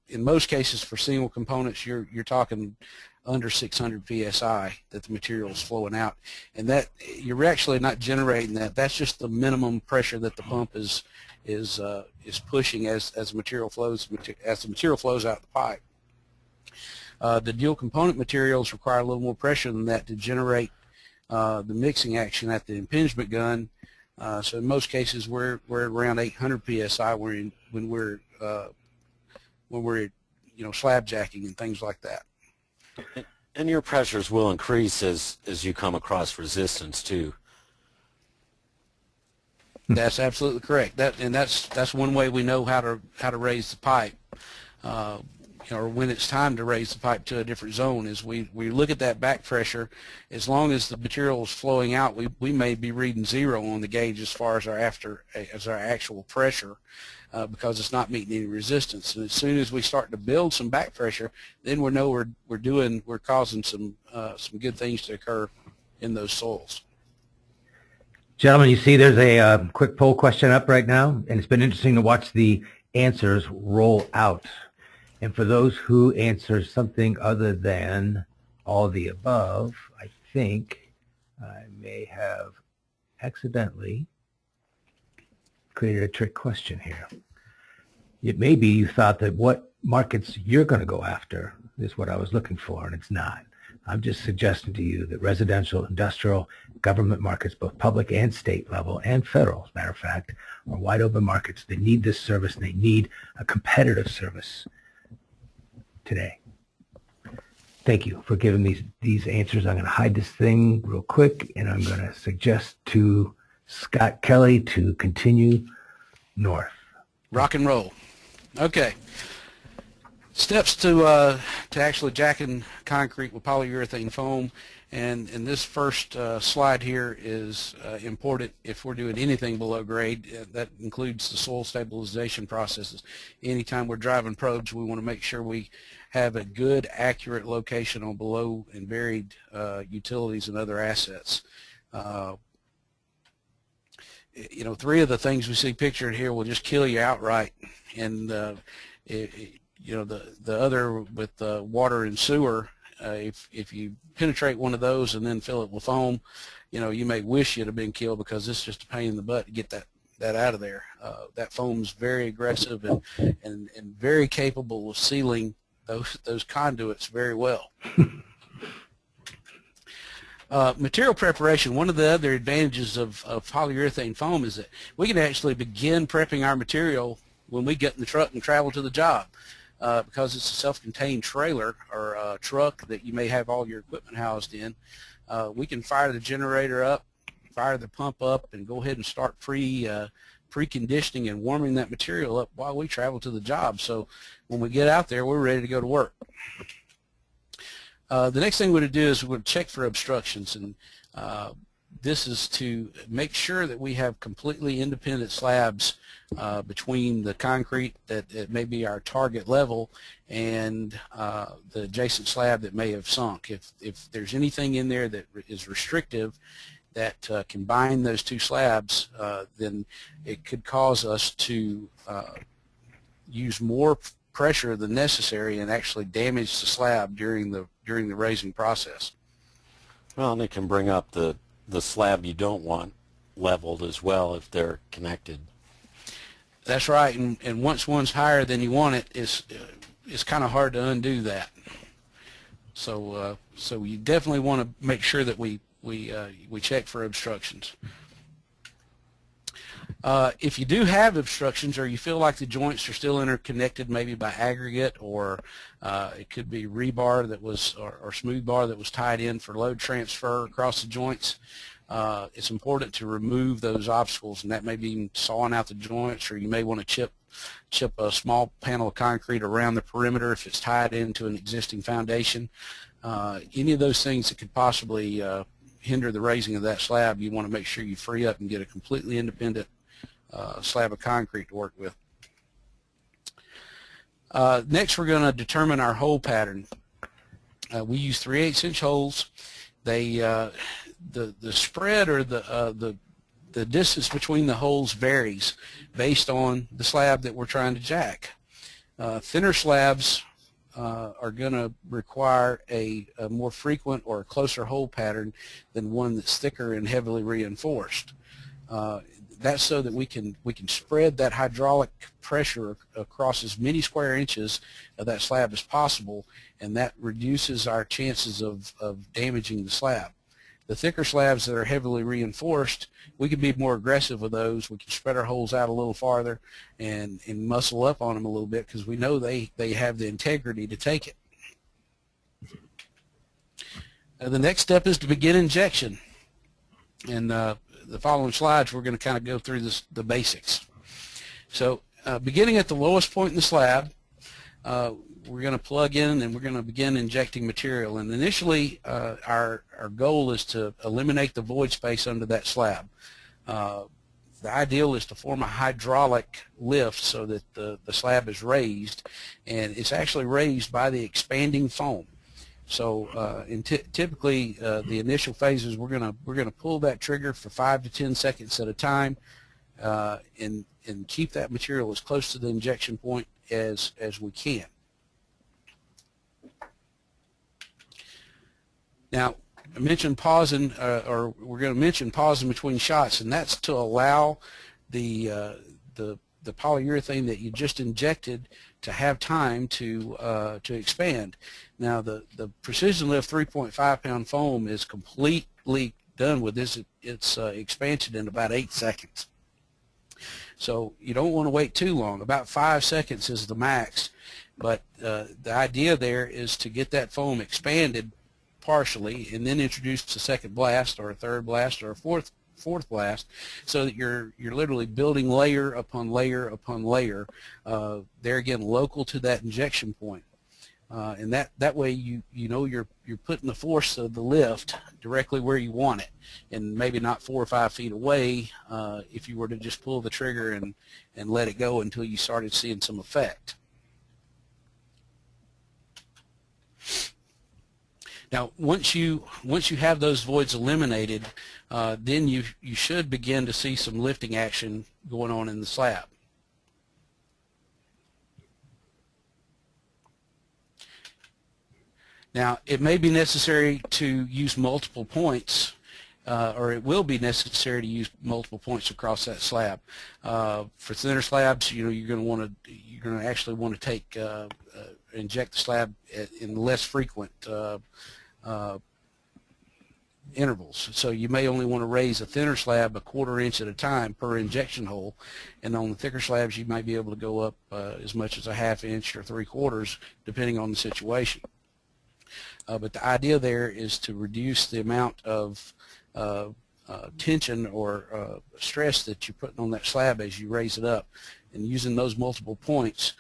in most cases for single components, you're talking under 600 psi that the material is flowing out, and that you're actually not generating that. That's just the minimum pressure that the pump is pushing as the material flows out the pipe. The dual component materials require a little more pressure than that to generate the mixing action at the impingement gun. So in most cases we're around 800 psi when we're slab jacking and things like that. And your pressures will increase as you come across resistance too. That's absolutely correct. That's one way we know how to raise the pipe. or when it's time to raise the pipe to a different zone, is we look at that back pressure. As long as the material is flowing out, we may be reading 0 on the gauge as far as our actual pressure, because it's not meeting any resistance. And as soon as we start to build some back pressure, then we know we're causing some good things to occur in those soils. Gentlemen, you see there's a quick poll question up right now, and it's been interesting to watch the answers roll out. And for those who answer something other than all the above, I think I may have accidentally created a trick question here. It may be you thought that what markets you're going to go after is what I was looking for, and it's not. I'm just suggesting to you that residential, industrial, government markets, both public and state level and federal, as a matter of fact, are wide open markets. They need this service, and they need a competitive service today. Thank you for giving these answers. I'm going to hide this thing real quick, and I'm going to suggest to Scott Kelly to continue north. Rock and roll. Okay. Steps to actually jacking concrete with polyurethane foam, and this first slide here is important if we're doing anything below grade. That includes the soil stabilization processes. Anytime we're driving probes, we want to make sure we have a good, accurate location on below and buried utilities and other assets. You know, 3 of the things we see pictured here will just kill you outright, and you know, the other with water and sewer, if you penetrate one of those and then fill it with foam, you know, you may wish you'd have been killed, because it's just a pain in the butt to get that out of there. That foam's very aggressive and very capable of sealing those conduits very well. Material preparation. One of the other advantages of polyurethane foam is that we can actually begin prepping our material when we get in the truck and travel to the job. Because it's a self-contained trailer or truck that you may have all your equipment housed in, we can fire the generator up, fire the pump up, and go ahead and start preconditioning and warming that material up while we travel to the job. So when we get out there, we're ready to go to work. The next thing we're going to do is we're going to check for obstructions, and this is to make sure that we have completely independent slabs between the concrete that may be our target level and the adjacent slab that may have sunk. If there's anything in there that is restrictive that can bind those 2 slabs, then it could cause us to use more pressure than necessary and actually damage the slab during the raising process. Well, and it can bring up the slab you don't want leveled as well if they're connected. That's right, and once one's higher than you want it, it's kind of hard to undo that. So so you definitely want to make sure that we check for obstructions. If you do have obstructions, or you feel like the joints are still interconnected, maybe by aggregate, or it could be rebar that was or smooth bar that was tied in for load transfer across the joints, it's important to remove those obstacles, and that may be sawing out the joints, or you may want to chip a small panel of concrete around the perimeter if it's tied into an existing foundation. Any of those things that could possibly hinder the raising of that slab, you want to make sure you free up and get a completely independent slab of concrete to work with. Next, we're going to determine our hole pattern. We use 3/8 inch holes. The spread or the distance between the holes varies based on the slab that we're trying to jack. Thinner slabs are going to require a more frequent or a closer hole pattern than one that's thicker and heavily reinforced. That's so that we can spread that hydraulic pressure across as many square inches of that slab as possible, and that reduces our chances of damaging the slab. The thicker slabs that are heavily reinforced, we can be more aggressive with those. We can spread our holes out a little farther and muscle up on them a little bit, because we know they have the integrity to take it. The next step is to begin injection. And the following slides, we're going to kind of go through the basics. So beginning at the lowest point in the slab, we're going to plug in and we're going to begin injecting material. And initially, our goal is to eliminate the void space under that slab. The ideal is to form a hydraulic lift so that the slab is raised, and it's actually raised by the expanding foam. So typically the initial phases, we're gonna pull that trigger for 5 to 10 seconds at a time, and keep that material as close to the injection point as we can. Now, I mentioned pausing, or we're going to mention pausing between shots, and that's to allow the polyurethane that you just injected to have time to expand. Now, the Precision Lift 3.5 pound foam is completely done with its expansion in about 8 seconds. So you don't want to wait too long. About 5 seconds is the max, but the idea there is to get that foam expanded partially and then introduce a second blast or a third blast or a fourth blast, so that you're literally building layer upon layer upon layer, there again local to that injection point, and that way you know you're putting the force of the lift directly where you want it, and maybe not 4 or 5 feet away if you were to just pull the trigger and let it go until you started seeing some effect. Now, once you have those voids eliminated, then you should begin to see some lifting action going on in the slab. Now, it may be necessary to use multiple points, or it will be necessary to use multiple points across that slab. For thinner slabs, you're going to actually want to take inject the slab in less frequent intervals. So you may only want to raise a thinner slab a 1/4 inch at a time per injection hole, and on the thicker slabs you might be able to go up as much as a 1/2 inch or 3/4, depending on the situation. But the idea there is to reduce the amount of tension or stress that you're putting on that slab as you raise it up, and using those multiple points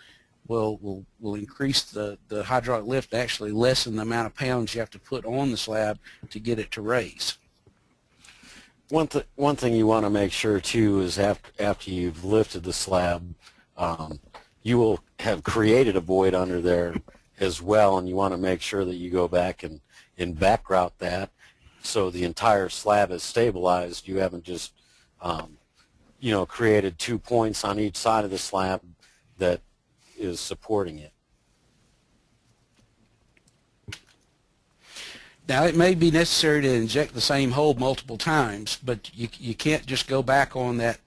will increase the hydraulic lift, actually lessen the amount of pounds you have to put on the slab to get it to raise. One thing you want to make sure too is after you've lifted the slab, you will have created a void under there as well, and you want to make sure that you go back and back grout that so the entire slab is stabilized. You haven't just created 2 points on each side of the slab that is supporting it. Now, it may be necessary to inject the same hole multiple times, but you can't just go back on that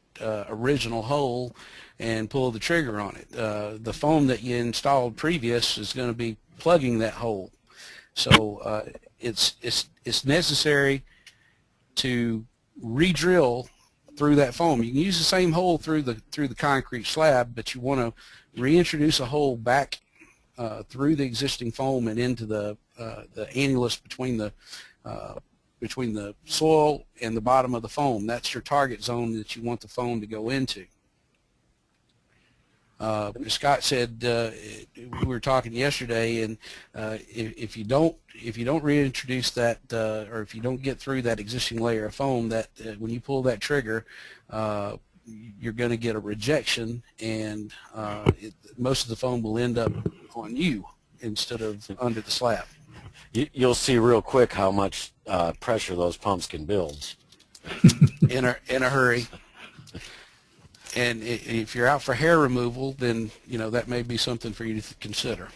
original hole and pull the trigger on it. The foam that you installed previous is going to be plugging that hole, so it's necessary to re-drill through that foam. You can use the same hole through the concrete slab, but you want to reintroduce a hole back through the existing foam and into the annulus between the soil and the bottom of the foam. That's your target zone that you want the foam to go into. Scott said, we were talking yesterday, and if you don't reintroduce that, or if you don't get through that existing layer of foam, that when you pull that trigger, you're going to get a rejection, and most of the foam will end up on you instead of under the slab. You'll see real quick how much pressure those pumps can build in a hurry. And if you're out for hair removal, then that may be something for you to consider.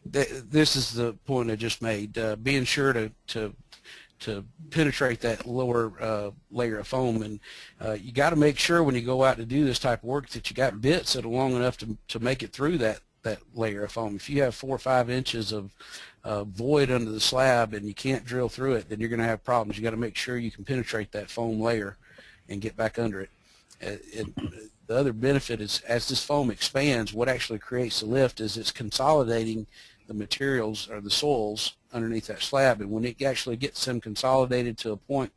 This is the point I just made. Being sure to penetrate that lower layer of foam, and you got to make sure when you go out to do this type of work that you got bits that are long enough to make it through that layer of foam. If you have 4 or 5 inches of void under the slab and you can't drill through it, then you're going to have problems. You got to make sure you can penetrate that foam layer and get back under it. The other benefit is, as this foam expands, what actually creates the lift is it's consolidating the materials or the soils underneath that slab, and when it actually gets them consolidated to a point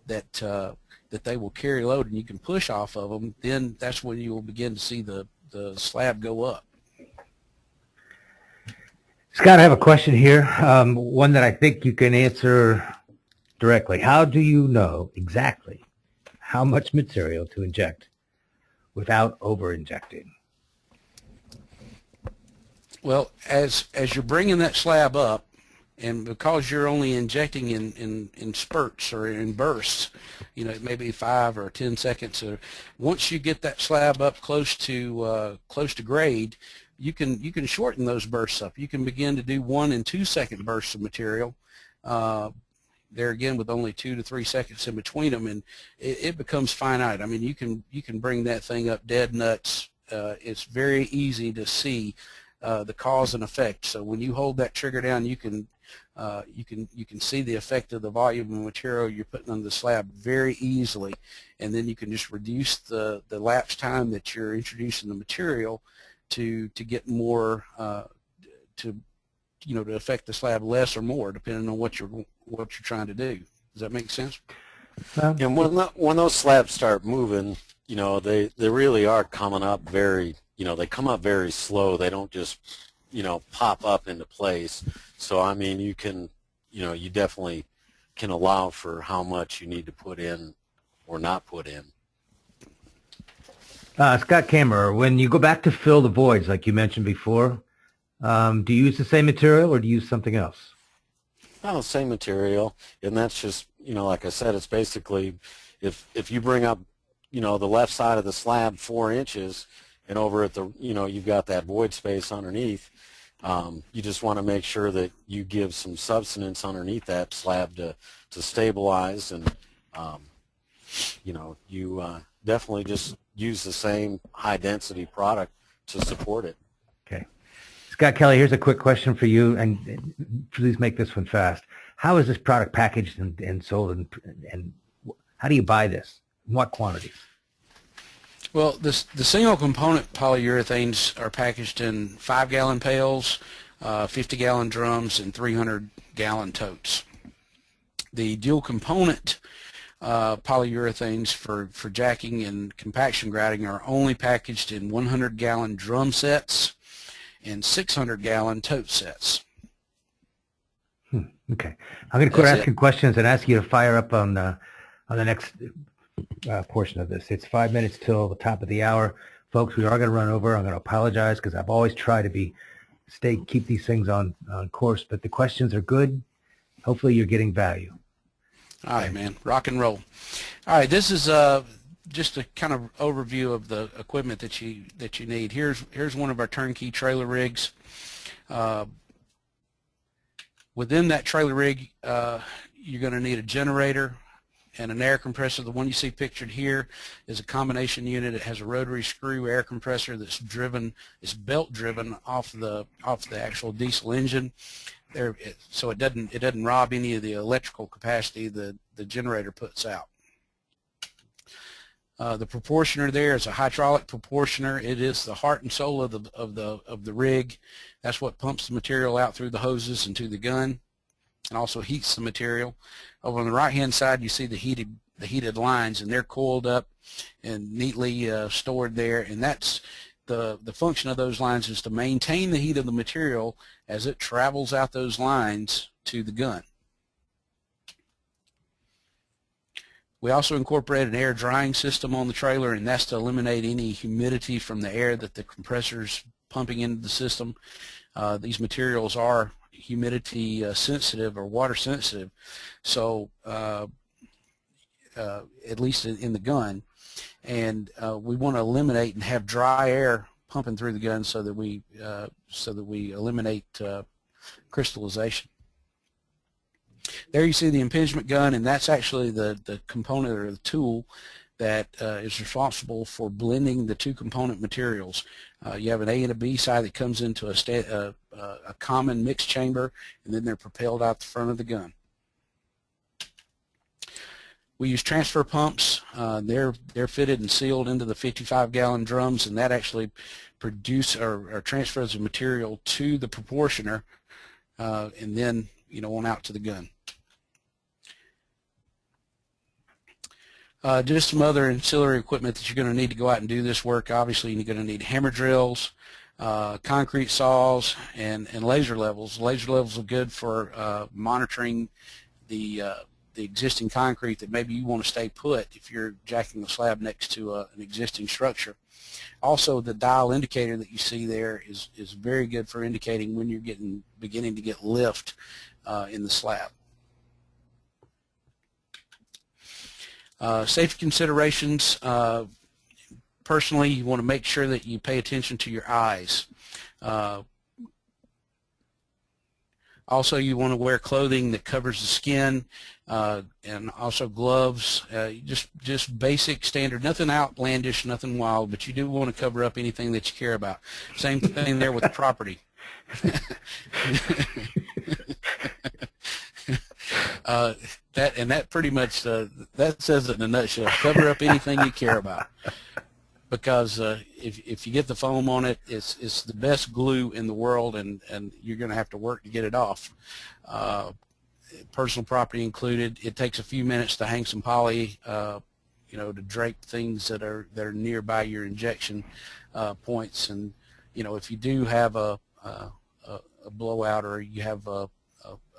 that that they will carry load and you can push off of them, then that's when you will begin to see the slab go up. Scott, I have a question here, one that I think you can answer directly. How do you know exactly how much material to inject without over-injecting? Well, as you're bringing that slab up, and because you're only injecting in spurts or in bursts, maybe 5 or 10 seconds, or once you get that slab up close to grade, you can shorten those bursts up. You can begin to do 1 and 2 second bursts of material. There again, with only 2 to 3 seconds in between them, and it becomes finite. I mean, you can bring that thing up dead nuts. It's very easy to see the cause and effect. So when you hold that trigger down, you can see the effect of the volume of material you're putting on the slab very easily, and then you can just reduce the lapse time that you're introducing the material to get more to affect the slab less or more, depending on what you're trying to do. Does that make sense? And when those slabs start moving, they really are coming up very, they come up very slow. They don't just, pop up into place. So I mean, you can, you definitely can allow for how much you need to put in or not put in. Scott Kammerer, when you go back to fill the voids, like you mentioned before, do you use the same material or do you use something else? No, same material, and that's just, like I said, it's basically if you bring up, the left side of the slab 4 inches, and over at the, you've got that void space underneath, you just want to make sure that you give some substance underneath that slab to stabilize, and you definitely just use the same high density product to support it. Okay. Scott Kelly, here's a quick question for you, and please make this one fast. How is this product packaged and sold, and how do you buy this? In what quantities? Well, the single component polyurethanes are packaged in 5-gallon pails, 50-gallon drums, and 300-gallon totes. The dual component polyurethanes for jacking and compaction grouting are only packaged in 100-gallon drum sets and 600-gallon tote sets. Okay, I'm going to quit asking questions and ask you to fire up on the next portion of this. It's 5 minutes till the top of the hour, folks. We are going to run over. I'm going to apologize because I've always tried to keep these things on course, but the questions are good. Hopefully, you're getting value. All right, man. Rock and roll. All right, this is just a kind of overview of the equipment that you need. Here's one of our turnkey trailer rigs. Within that trailer rig, you're going to need a generator and an air compressor. The one you see pictured here is a combination unit. It has a rotary screw air compressor that's driven, it's belt driven off the actual diesel engine. So it doesn't rob any of the electrical capacity the generator puts out. The proportioner there is a hydraulic proportioner. It is the heart and soul of the rig. That's what pumps the material out through the hoses and to the gun, and also heats the material. Over on the right-hand side, you see the heated lines, and they're coiled up and neatly stored there. And that's the function of those lines is to maintain the heat of the material as it travels out those lines to the gun. We also incorporate an air drying system on the trailer, and that's to eliminate any humidity from the air that the compressor's pumping into the system. These materials are humidity sensitive or water sensitive, so at least in the gun, and we want to eliminate and have dry air pumping through the gun so that we eliminate crystallization. There you see the impingement gun, and that's actually the component or the tool that is responsible for blending the two component materials. You have an A and a B side that comes into a common mixed chamber, and then they're propelled out the front of the gun. We use transfer pumps. They're fitted and sealed into the 55-gallon drums, and that actually produce or transfers the material to the proportioner, and then on out to the gun. Just some other ancillary equipment that you're going to need to go out and do this work. Obviously, you're going to need hammer drills, concrete saws, and laser levels. Laser levels are good for monitoring the existing concrete that maybe you want to stay put if you're jacking the slab next to an existing structure. Also, the dial indicator that you see there is very good for indicating when you're beginning to get lift in the slab. Safety considerations. Personally, you want to make sure that you pay attention to your eyes. Also, you want to wear clothing that covers the skin, and also gloves. Just basic standard, nothing outlandish, nothing wild, but you do want to cover up anything that you care about. Same thing there with property. That pretty much that says it in a nutshell. Cover up anything you care about, because if you get the foam on it, it's the best glue in the world, and you're going to have to work to get it off. Personal property included. It takes a few minutes to hang some poly, to drape things that are nearby your injection points, and if you do have a blowout or you have a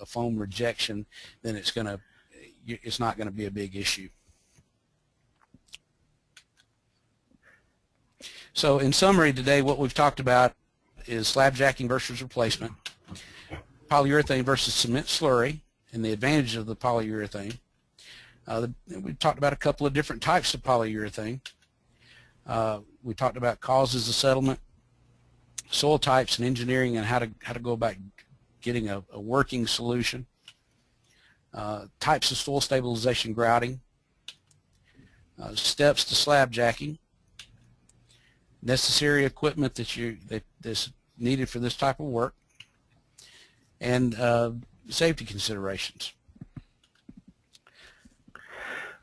foam rejection, then it's not going to be a big issue. So in summary today, what we've talked about is slab jacking versus replacement, polyurethane versus cement slurry, and the advantage of the polyurethane. We've talked about a couple of different types of polyurethane. We talked about causes of settlement, soil types and engineering, and how to go about getting a working solution. Types of soil stabilization grouting, steps to slab jacking, necessary equipment that's needed for this type of work, and safety considerations.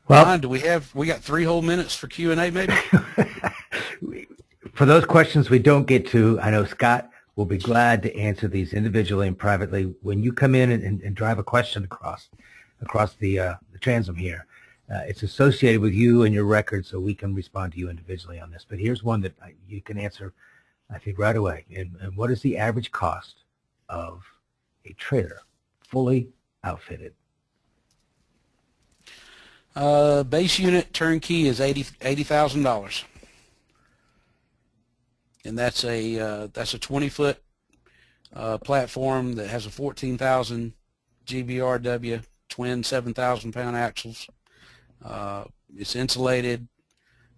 Well, Ron, we got 3 whole minutes for Q&A maybe? For those questions we don't get to, I know Scott will be glad to answer these individually and privately. When you come in and drive a question across the transom here, it's associated with you and your record, so we can respond to you individually on this. But here's one that you can answer, I think, right away. And what is the average cost of a trailer fully outfitted? Base unit turnkey is $80,000, and that's a 20-foot platform that has a 14,000 GVRW twin 7,000-pound axles. It's insulated.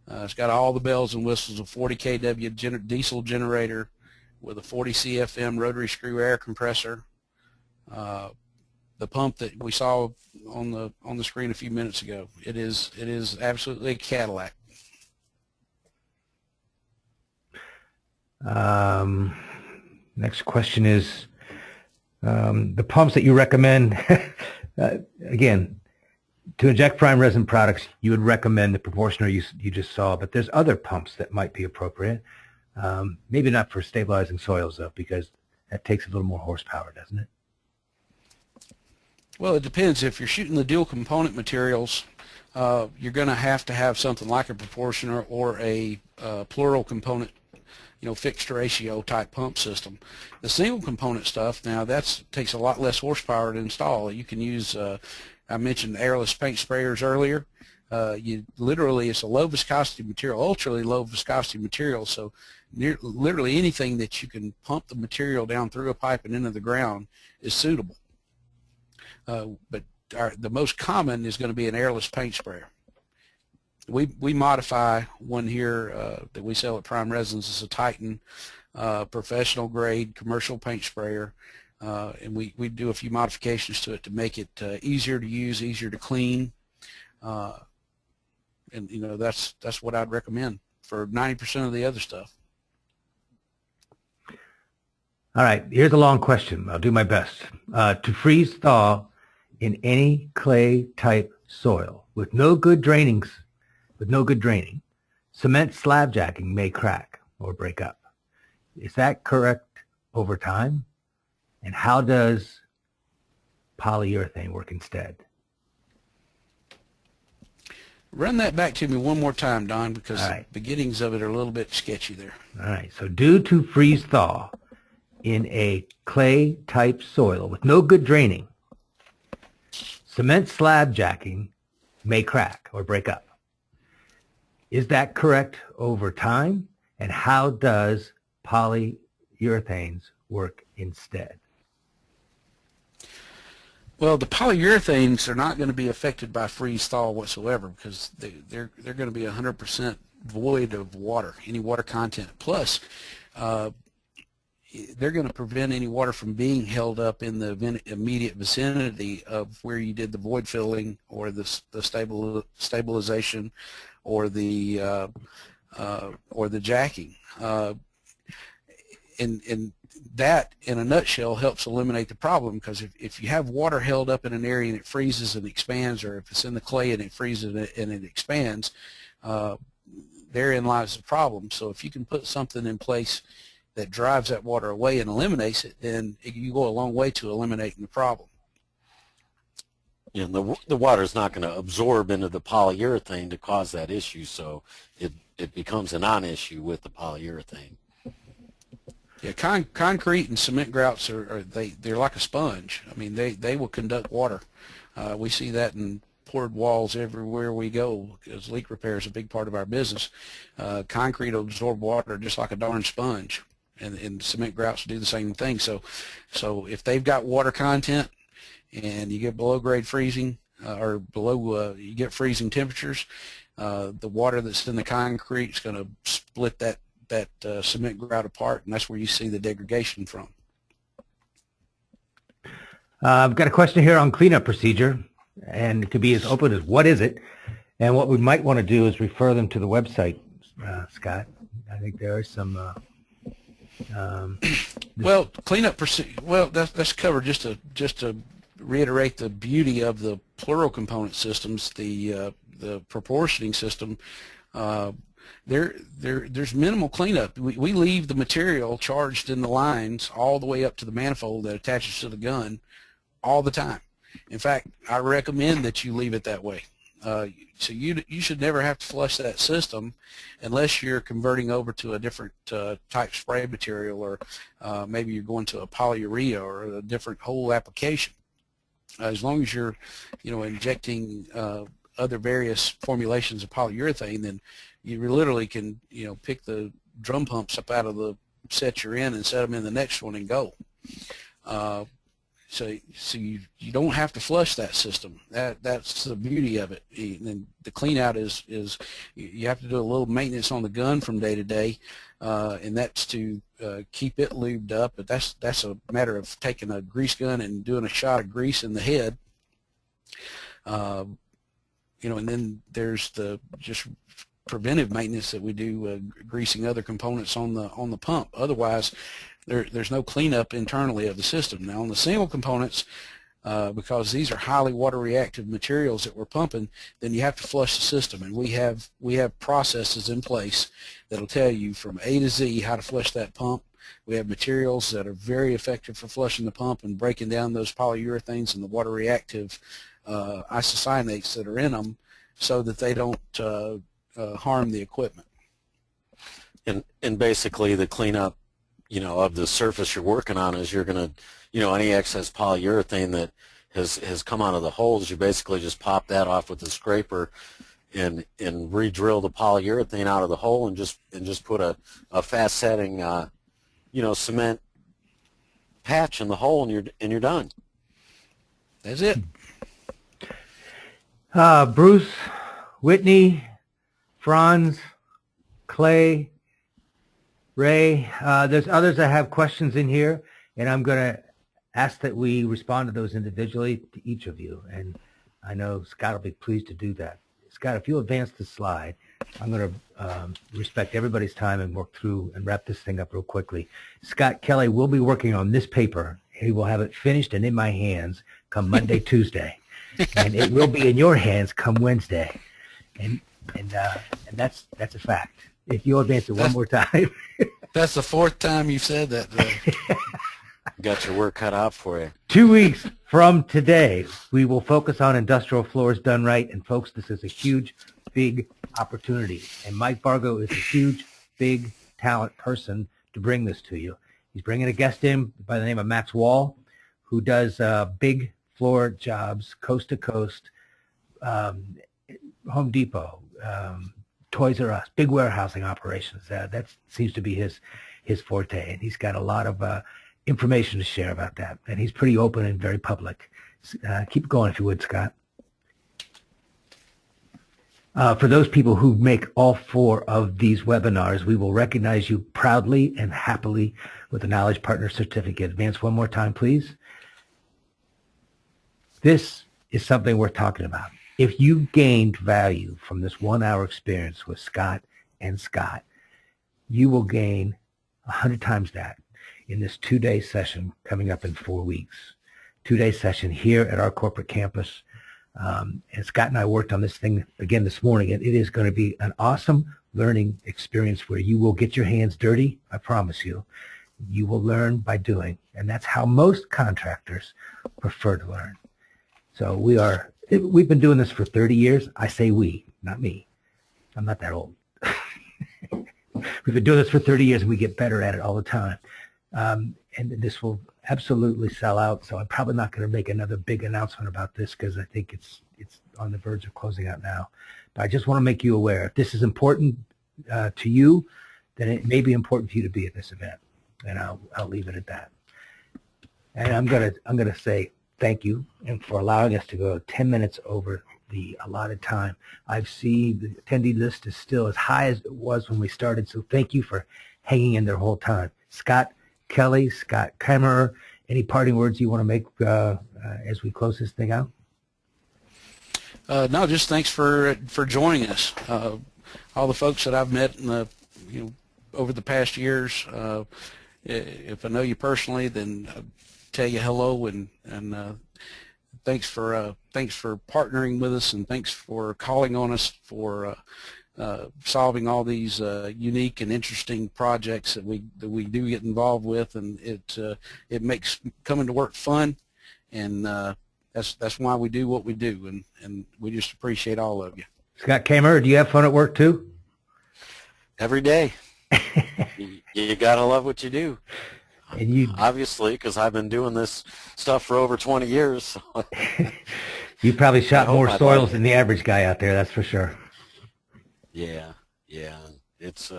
It's got all the bells and whistles, a 40 kW diesel generator with a 40 CFM rotary screw air compressor. The pump that we saw on the screen a few minutes ago, it is absolutely a Cadillac. Next question is the pumps that you recommend. Again, to inject prime resin products, you would recommend the proportioner you just saw, but there's other pumps that might be appropriate. Maybe not for stabilizing soils, though, because that takes a little more horsepower, doesn't it? Well, it depends. If you're shooting the dual component materials, you're going to have something like a proportioner or a plural component, fixed ratio type pump system. The single component stuff, now that takes a lot less horsepower to install. You can use, I mentioned airless paint sprayers earlier. It's a low viscosity material, ultra low viscosity material, so literally anything that you can pump the material down through a pipe and into the ground is suitable. But the most common is going to be an airless paint sprayer. We modify one here that we sell at Prime Resins. It's a Titan professional grade commercial paint sprayer, and we do a few modifications to it to make it easier to use, easier to clean, and that's what I'd recommend for 90% of the other stuff. All right, here's a long question. I'll do my best. To freeze thaw in any clay type soil with no good draining, cement slab jacking may crack or break up. Is that correct over time? And how does polyurethane work instead? Run that back to me one more time, Don, because All right. the beginnings of it are a little bit sketchy there. All right. So due to freeze-thaw in a clay-type soil with no good draining, cement slab jacking may crack or break up. Is that correct over time? And how does polyurethanes work instead? Well, the polyurethanes are not going to be affected by freeze-thaw whatsoever because they're going to be 100% void of water, any water content. Plus, they're going to prevent any water from being held up in the immediate vicinity of where you did the void filling or the stabilization or the jacking. And that, in a nutshell, helps eliminate the problem, because if you have water held up in an area and it freezes and expands, or if it's in the clay and it freezes and it expands, therein lies the problem. So if you can put something in place that drives that water away and eliminates it, then you go a long way to eliminating the problem. Yeah, and the water is not going to absorb into the polyurethane to cause that issue, so it becomes a non-issue with the polyurethane. Yeah, concrete and cement grouts they're like a sponge. I mean, they will conduct water. We see that in poured walls everywhere we go, because leak repair is a big part of our business. Concrete will absorb water just like a darn sponge, and cement grouts do the same thing. So if they've got water content and you get below grade freezing or below you get freezing temperatures, the water that's in the concrete is going to split that cement grout apart, and that's where you see the degradation from. I've got a question here on cleanup procedure, and it could be as open as what is it? And what we might want to do is refer them to the website, Scott. I think there are some... well, cleanup procedure. Well, that's covered. Just to reiterate the beauty of the plural component systems, the proportioning system. There's minimal cleanup. We leave the material charged in the lines all the way up to the manifold that attaches to the gun all the time. In fact, I recommend that you leave it that way. So you should never have to flush that system unless you're converting over to a different type spray material, or maybe you're going to a polyurea or a different whole application. As long as you're injecting other various formulations of polyurethane, then you literally can pick the drum pumps up out of the set you're in and set them in the next one and go. So you don't have to flush that system. That's the beauty of it. And the clean out is you have to do a little maintenance on the gun from day to day, and that's to keep it lubed up. But that's a matter of taking a grease gun and doing a shot of grease in the head. And then there's the just preventive maintenance that we do, greasing other components on the pump. Otherwise, there's no cleanup internally of the system. Now, on the single components, because these are highly water reactive materials that we're pumping, then you have to flush the system, and we have processes in place that'll tell you from A to Z how to flush that pump. We have materials that are very effective for flushing the pump and breaking down those polyurethanes and the water reactive isocyanates that are in them, so that they don't harm the equipment. And basically the cleanup, of the surface you're working on is you're going to, any excess polyurethane that has come out of the holes, you basically just pop that off with a scraper and re-drill the polyurethane out of the hole and just put a fast setting, cement patch in the hole, and you're done. That's it. Bruce, Whitney, Franz, Clay, Ray, there's others that have questions in here, and I'm going to ask that we respond to those individually to each of you, and I know Scott will be pleased to do that. Scott, if you advance the slide, I'm going to respect everybody's time and work through and wrap this thing up real quickly. Scott Kelly will be working on this paper. He will have it finished and in my hands come Monday, Tuesday, and it will be in your hands come Wednesday, and that's a fact. If you advance it one more time. That's the fourth time you've said that today. Got your work cut out for you. 2 weeks from today, we will focus on industrial floors done right. And folks, this is a huge big opportunity. And Mike Bargo is a huge, big talent person to bring this to you. He's bringing a guest in by the name of Max Wall, who does big floor jobs, coast to coast, Home Depot, Toys R Us, big warehousing operations. That seems to be his forte, and he's got a lot of information to share about that. And he's pretty open and very public. Keep going if you would, Scott. For those people who make all 4 of these webinars, we will recognize you proudly and happily with a Knowledge Partner Certificate. Advance one more time, please. This is something worth talking about. If you gained value from this 1-hour experience with Scott and Scott, you will gain 100 times that in this 2-day session coming up in 4 weeks. 2-day session here at our corporate campus. And Scott and I worked on this thing again this morning, and it is going to be an awesome learning experience where you will get your hands dirty. I promise you. You will learn by doing, and that's how most contractors prefer to learn. So we've been doing this for 30 years. I say we, not me. I'm not that old. We've been doing this for 30 years, and we get better at it all the time. And this will absolutely sell out, so I'm probably not going to make another big announcement about this because I think it's on the verge of closing out now. But I just want to make you aware. If this is important to you, then it may be important for you to be at this event, and I'll leave it at that. And I'm gonna say thank you and for allowing us to go 10 minutes over the allotted time. I've seen the attendee list is still as high as it was when we started, so thank you for hanging in there the whole time. Scott Kelly, Scott Kammerer, any parting words you want to make as we close this thing out? No, just thanks for joining us. All the folks that I've met in the over the past years. If I know you personally, then I'll tell you hello and thanks for partnering with us, and thanks for calling on us for solving all these unique and interesting projects that we do get involved with, and it makes coming to work fun, and that's why we do what we do, and we just appreciate all of you. Scott Kammerer, do you have fun at work too? Every day. You gotta love what you do. And you obviously, because I've been doing this stuff for over 20 years. So you probably shot more soils than the average guy out there, that's for sure. Yeah. It's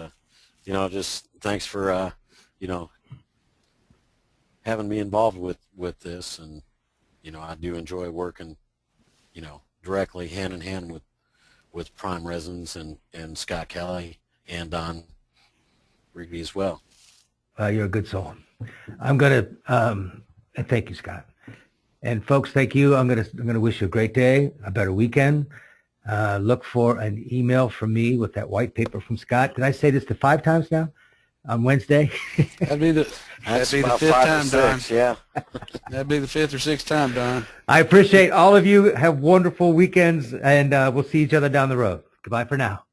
just thanks for having me involved with this, and I do enjoy working directly hand in hand with primeresins and Scott Kelly and Don Rigby as well. You're a good soul. I'm gonna and thank you, Scott. And folks, thank you. I'm gonna wish you a great day, a better weekend. Look for an email from me with that white paper from Scott. Did I say this 5 times now on Wednesday? That'd be the 5th time, Don. Yeah. That'd be the 5th or 6th time, Don. I appreciate all of you. Have wonderful weekends, and we'll see each other down the road. Goodbye for now.